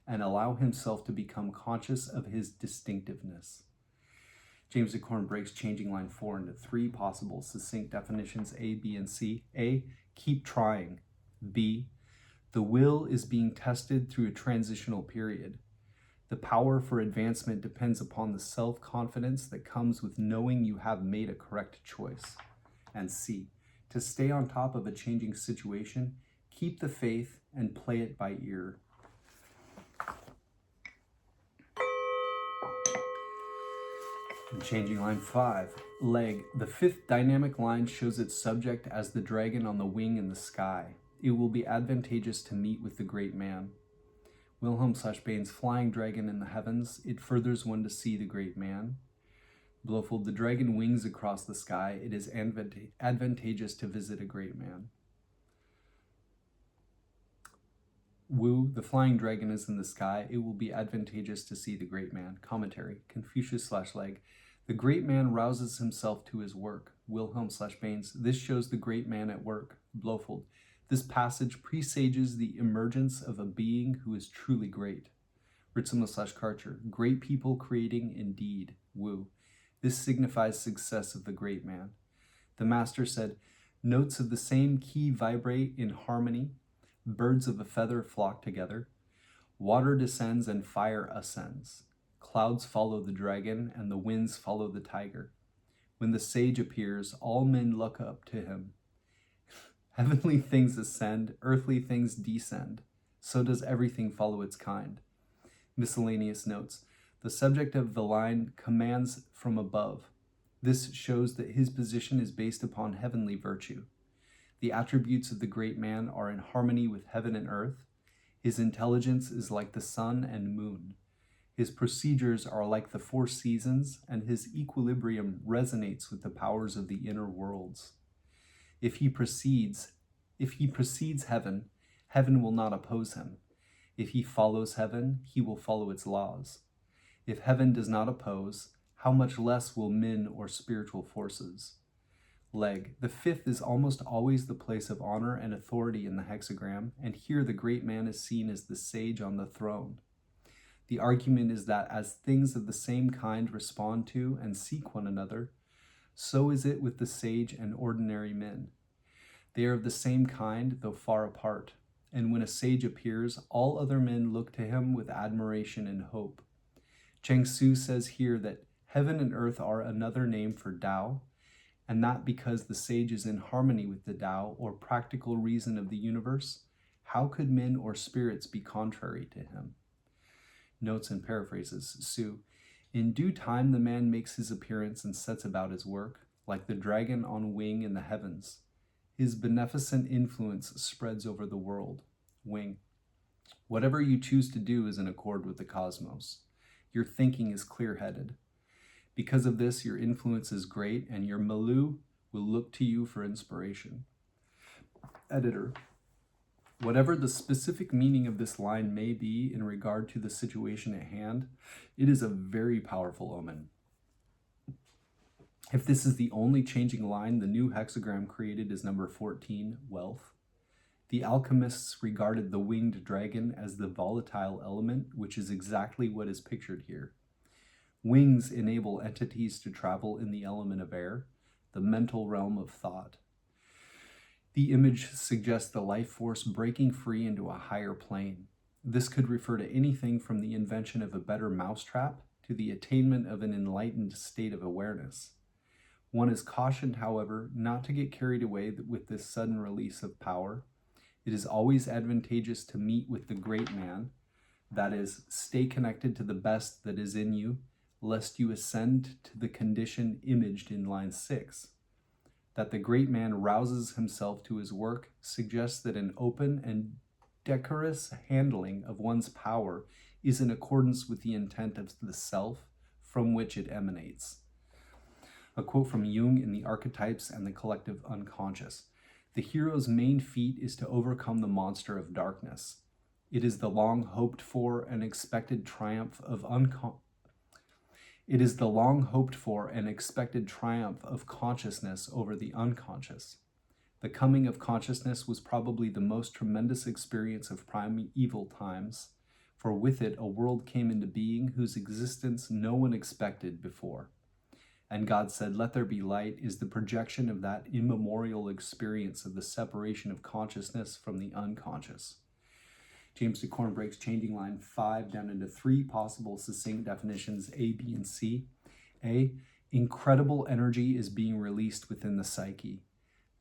and allow himself to become conscious of his distinctiveness. James Acorn breaks changing line 4 into 3 possible succinct definitions, A, B, and C. A, keep trying. B, the will is being tested through a transitional period. The power for advancement depends upon the self-confidence that comes with knowing you have made a correct choice. And C, to stay on top of a changing situation, keep the faith and play it by ear. And changing line 5, leg. The fifth dynamic line shows its subject as the dragon on the wing in the sky. It will be advantageous to meet with the great man. Wilhelm/Bain's flying dragon in the heavens, it furthers one to see the great man. Blofeld, the dragon wings across the sky. It is advantageous to visit a great man. Wu, the flying dragon is in the sky. It will be advantageous to see the great man. Commentary. Confucius/Leg. The great man rouses himself to his work. Wilhelm/Baines. This shows the great man at work. Blofeld. This passage presages the emergence of a being who is truly great. Ritzema/Karcher. Great people creating indeed. Wu. This signifies success of the great man. The master said, notes of the same key vibrate in harmony. Birds of a feather flock together. Water descends and fire ascends. Clouds follow the dragon and the winds follow the tiger. When the sage appears, all men look up to him. Heavenly things ascend, earthly things descend. So does everything follow its kind. Miscellaneous notes. The subject of the line commands from above. This shows that his position is based upon heavenly virtue. The attributes of the great man are in harmony with heaven and earth. His intelligence is like the sun and moon. His procedures are like the 4 seasons, and his equilibrium resonates with the powers of the inner worlds. If he precedes heaven, heaven will not oppose him. If he follows heaven, he will follow its laws. If heaven does not oppose, how much less will men or spiritual forces? Leg. The fifth is almost always the place of honor and authority in the hexagram, and here the great man is seen as the sage on the throne. The argument is that as things of the same kind respond to and seek one another, so is it with the sage and ordinary men. They are of the same kind, though far apart, and when a sage appears, all other men look to him with admiration and hope. Cheng Su says here that heaven and earth are another name for Tao, and that because the sage is in harmony with the Tao or practical reason of the universe, how could men or spirits be contrary to him? Notes and paraphrases. Su. In due time the man makes his appearance and sets about his work, like the dragon on wing in the heavens. His beneficent influence spreads over the world. Wing. Whatever you choose to do is in accord with the cosmos. Your thinking is clear-headed. Because of this, your influence is great, and your Malu will look to you for inspiration. Editor. Whatever the specific meaning of this line may be in regard to the situation at hand, it is a very powerful omen. If this is the only changing line, the new hexagram created is number 14, wealth. The alchemists regarded the winged dragon as the volatile element, which is exactly what is pictured here. Wings enable entities to travel in the element of air, the mental realm of thought. The image suggests the life force breaking free into a higher plane. This could refer to anything from the invention of a better mousetrap to the attainment of an enlightened state of awareness. One is cautioned, however, not to get carried away with this sudden release of power. It is always advantageous to meet with the great man, that is, stay connected to the best that is in you, lest you ascend to the condition imaged in line 6. That the great man rouses himself to his work suggests that an open and decorous handling of one's power is in accordance with the intent of the self from which it emanates. A quote from Jung in The Archetypes and the Collective Unconscious. The hero's main feat is to overcome the monster of darkness. It is the long hoped for and expected triumph of consciousness over the unconscious. The coming of consciousness was probably the most tremendous experience of primeval times, for with it a world came into being whose existence no one expected before. And God said, "Let there be light," is the projection of that immemorial experience of the separation of consciousness from the unconscious. James de Korn breaks changing line 5 down into 3 possible succinct definitions, A, B, and C. A, incredible energy is being released within the psyche.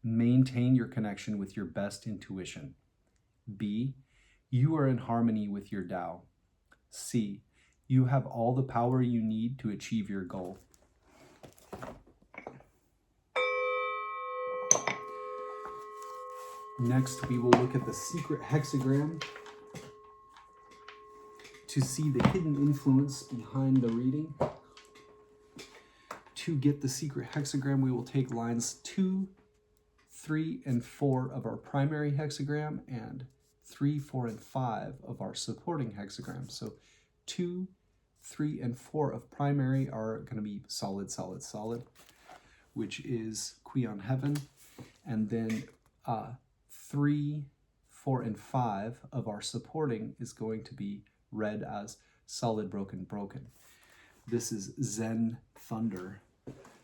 Maintain your connection with your best intuition. B, you are in harmony with your Tao. C, you have all the power you need to achieve your goal. Next, we will look at the secret hexagram to see the hidden influence behind the reading. To get the secret hexagram, we will take lines 2, 3, and 4 of our primary hexagram and 3, 4, and 5 of our supporting hexagram. So 2, 3, and 4 of primary are going to be solid, solid, solid, which is Kuyan Heaven. And then 3, 4, and 5 of our supporting is going to be read as solid, broken, broken. This is Zen Thunder.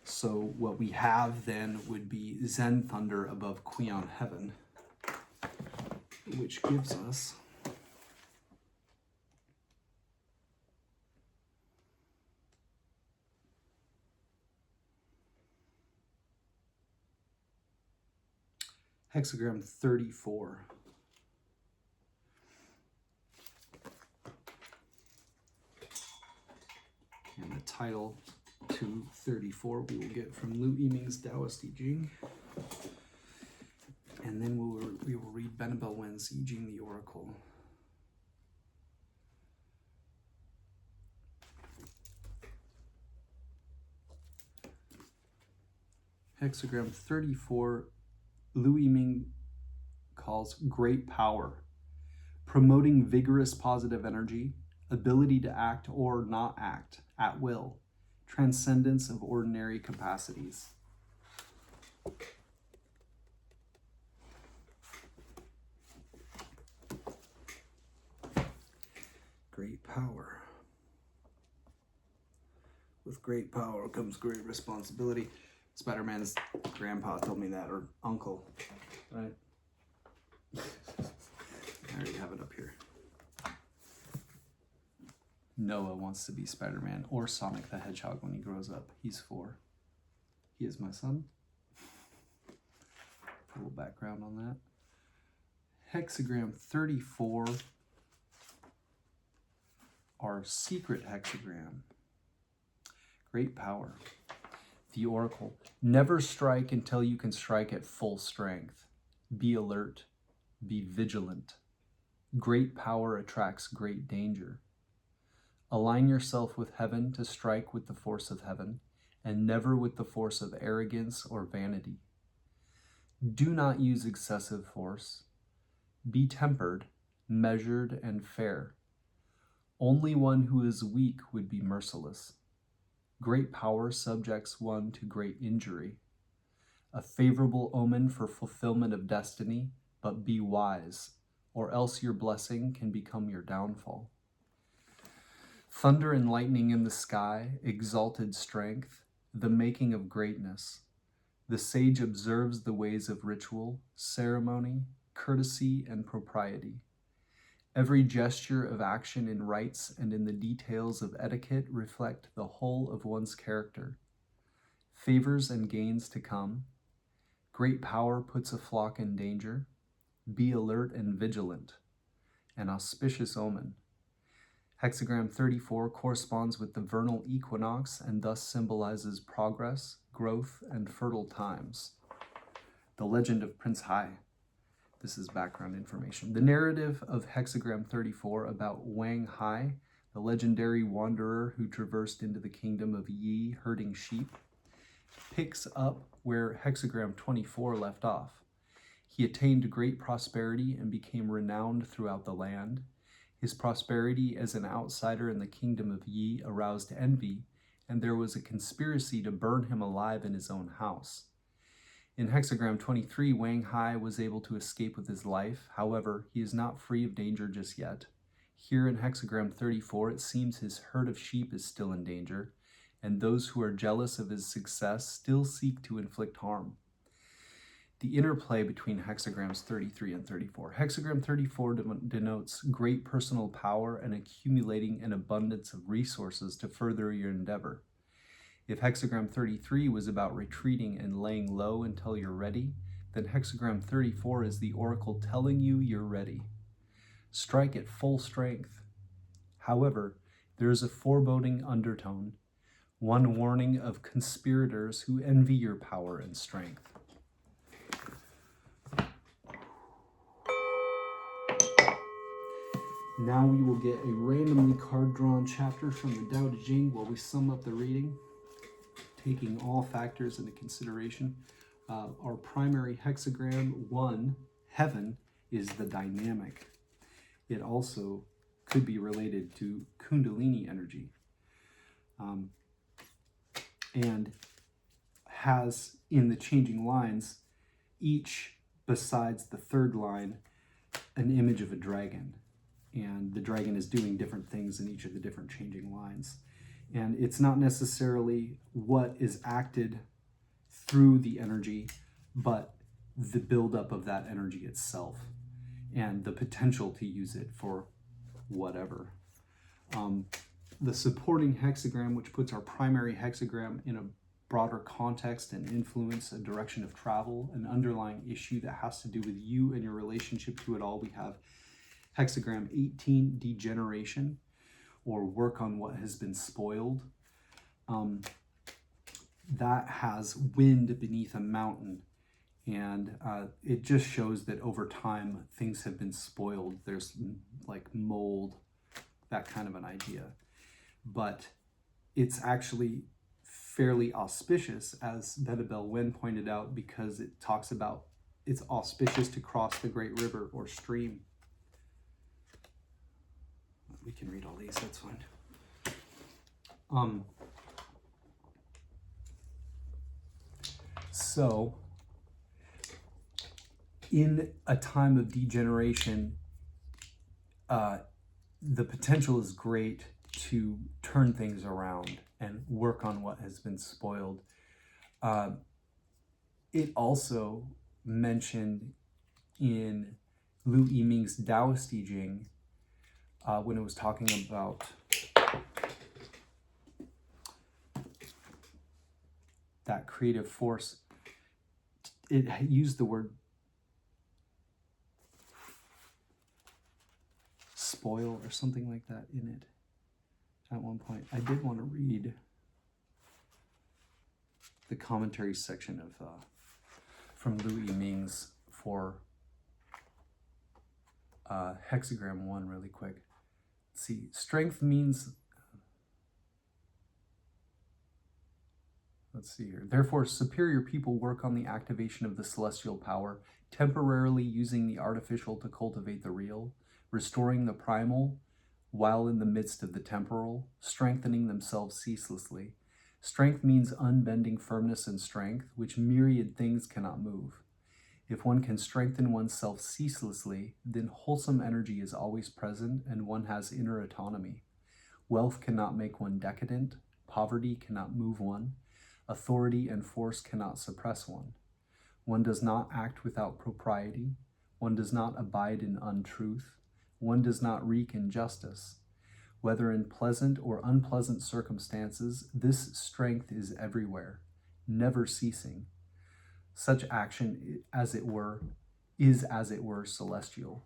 So what we have then would be Zen Thunder above Kuyan Heaven, which gives us hexagram 34. And the title to 34 we will get from Lu I-ming's Taoist I Ching. And then we will read Benabel Wen's I Ching The Oracle. Hexagram 34, Lu I-ming calls great power, promoting vigorous positive energy, ability to act or not act at will, transcendence of ordinary capacities. Great power. With great power comes great responsibility. Spider-Man's grandpa told me that, or uncle, right? I already have it up here. Noah wants to be Spider-Man or Sonic the Hedgehog when he grows up. He's 4. He is my son. A little background on that. Hexagram 34, our secret hexagram. Great power. The Oracle. Never strike until you can strike at full strength. Be alert. Be vigilant. Great power attracts great danger. Align yourself with heaven to strike with the force of heaven, and never with the force of arrogance or vanity. Do not use excessive force. Be tempered, measured, and fair. Only one who is weak would be merciless. Great power subjects one to great injury. A favorable omen for fulfillment of destiny, but be wise, or else your blessing can become your downfall. Thunder and lightning in the sky, exalted strength, the making of greatness. The sage observes the ways of ritual, ceremony, courtesy, and propriety. Every gesture of action in rites and in the details of etiquette reflect the whole of one's character. Favors and gains to come. Great power puts a flock in danger. Be alert and vigilant. An auspicious omen. Hexagram 34 corresponds with the vernal equinox and thus symbolizes progress, growth, and fertile times. The legend of Prince Hai. This is background information. The narrative of Hexagram 34 about Wang Hai, the legendary wanderer who traversed into the kingdom of Yi herding sheep, picks up where Hexagram 24 left off. He attained great prosperity and became renowned throughout the land. His prosperity as an outsider in the kingdom of Yi aroused envy, and there was a conspiracy to burn him alive in his own house. In Hexagram 23, Wang Hai was able to escape with his life. However, he is not free of danger just yet. Here in Hexagram 34, it seems his herd of sheep is still in danger, and those who are jealous of his success still seek to inflict harm. The interplay between Hexagrams 33 and 34. Hexagram 34 denotes great personal power and accumulating an abundance of resources to further your endeavor. If Hexagram 33 was about retreating and laying low until you're ready, then Hexagram 34 is the Oracle telling you you're ready. Strike at full strength. However, there is a foreboding undertone, one warning of conspirators who envy your power and strength. Now we will get a randomly card-drawn chapter from the Tao Te Ching while we sum up the reading, taking all factors into consideration. Our primary hexagram, 1, heaven, is the dynamic. It also could be related to Kundalini energy. And has, in the changing lines, each, besides the third line, an image of a dragon. And the dragon is doing different things in each of the different changing lines. And it's not necessarily what is acted through the energy, but the buildup of that energy itself and the potential to use it for whatever. The supporting hexagram, which puts our primary hexagram in a broader context and influence, a direction of travel, an underlying issue that has to do with you and your relationship to it all, we have Hexagram 18, Degeneration, or work on what has been spoiled. That has wind beneath a mountain, and it just shows that over time things have been spoiled. There's like mold, that kind of an idea. But it's actually fairly auspicious, as Bebel Wen pointed out, because it talks about it's auspicious to cross the great river or stream. we can read all these, that's fine. So, in a time of degeneration, the potential is great to turn things around and work on what has been spoiled. It also mentioned in Lu I-ming's Taoist I Ching, when it was talking about that creative force, it used the word spoil or something like that in it at one point. I did want to read the commentary section of from Lu I-ming's for Hexagram 1 really quick. Let's see, strength means, let's see here. Therefore, superior people work on the activation of the celestial power, temporarily using the artificial to cultivate the real, restoring the primal while in the midst of the temporal, strengthening themselves ceaselessly. Strength means unbending firmness and strength, which myriad things cannot move. If one can strengthen oneself ceaselessly, then wholesome energy is always present and one has inner autonomy. Wealth cannot make one decadent, poverty cannot move one, authority and force cannot suppress one. One does not act without propriety, one does not abide in untruth, one does not wreak injustice. Whether in pleasant or unpleasant circumstances, this strength is everywhere, never ceasing. Such action, as it were, is as it were celestial.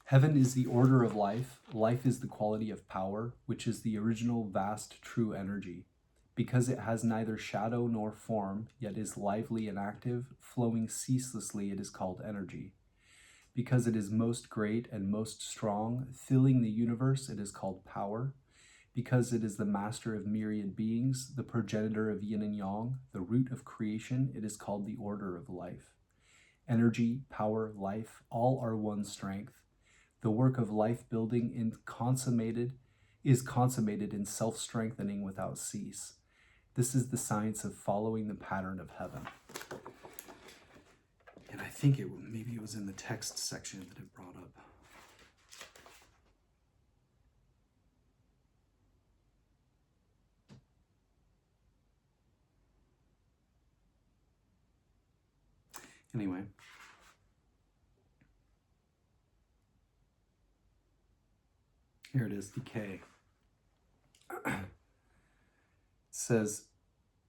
Heaven is the order of life. Life is the quality of power, which is the original vast true energy. Because it has neither shadow nor form, yet is lively and active, flowing ceaselessly, it is called energy. Because it is most great and most strong, filling the universe, it is called power. Because it is the master of myriad beings, the progenitor of yin and yang, the root of creation, it is called the order of life. Energy, power, life, all are one strength. The work of life building is consummated in self-strengthening without cease. This is the science of following the pattern of heaven. And I think maybe it was in the text section that it brought up. Anyway. Here it is, decay. It says,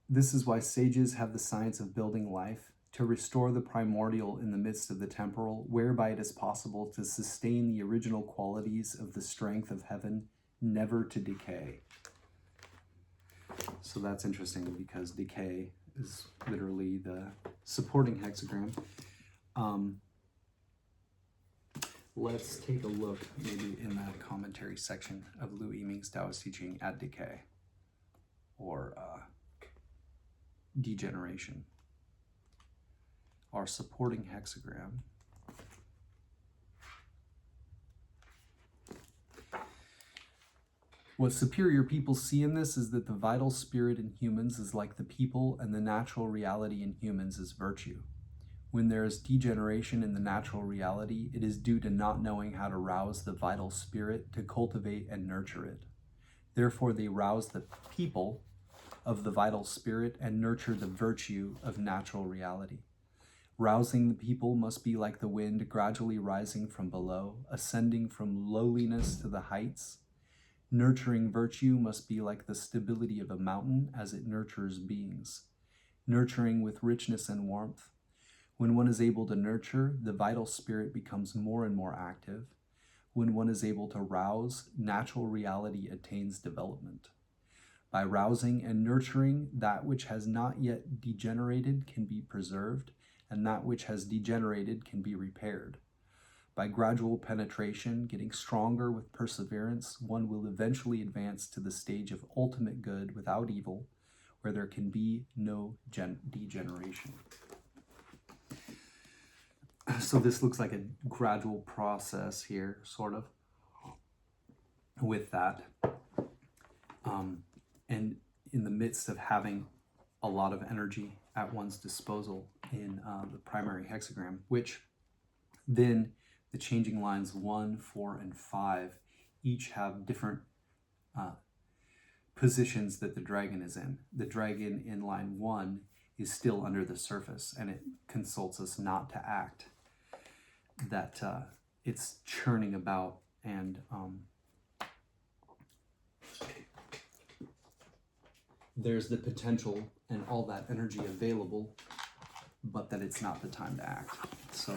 this is why sages have the science of building life, to restore the primordial in the midst of the temporal, whereby it is possible to sustain the original qualities of the strength of heaven, never to decay. So that's interesting because decay is literally the supporting hexagram. Let's take a look maybe in that commentary section of Lu I-ming's Taoist teaching at decay or degeneration. Our supporting hexagram. What superior people see in this is that the vital spirit in humans is like the people and the natural reality in humans is virtue. When there is degeneration in the natural reality, it is due to not knowing how to rouse the vital spirit to cultivate and nurture it. Therefore, they rouse the people of the vital spirit and nurture the virtue of natural reality. Rousing the people must be like the wind gradually rising from below, ascending from lowliness to the heights. Nurturing virtue must be like the stability of a mountain as it nurtures beings, nurturing with richness and warmth. When one is able to nurture, the vital spirit becomes more and more active. When one is able to rouse, natural reality attains development. By rousing and nurturing, that which has not yet degenerated can be preserved, and that which has degenerated can be repaired. By gradual penetration, getting stronger with perseverance, one will eventually advance to the stage of ultimate good without evil, where there can be no degeneration. So this looks like a gradual process here, sort of, with that. And in the midst of having a lot of energy at one's disposal in the primary hexagram, which then the changing lines 1, 4, and 5 each have different positions that the dragon is in. The dragon in line 1 is still under the surface, and it consults us not to act, that it's churning about, and there's the potential and all that energy available, but that it's not the time to act. So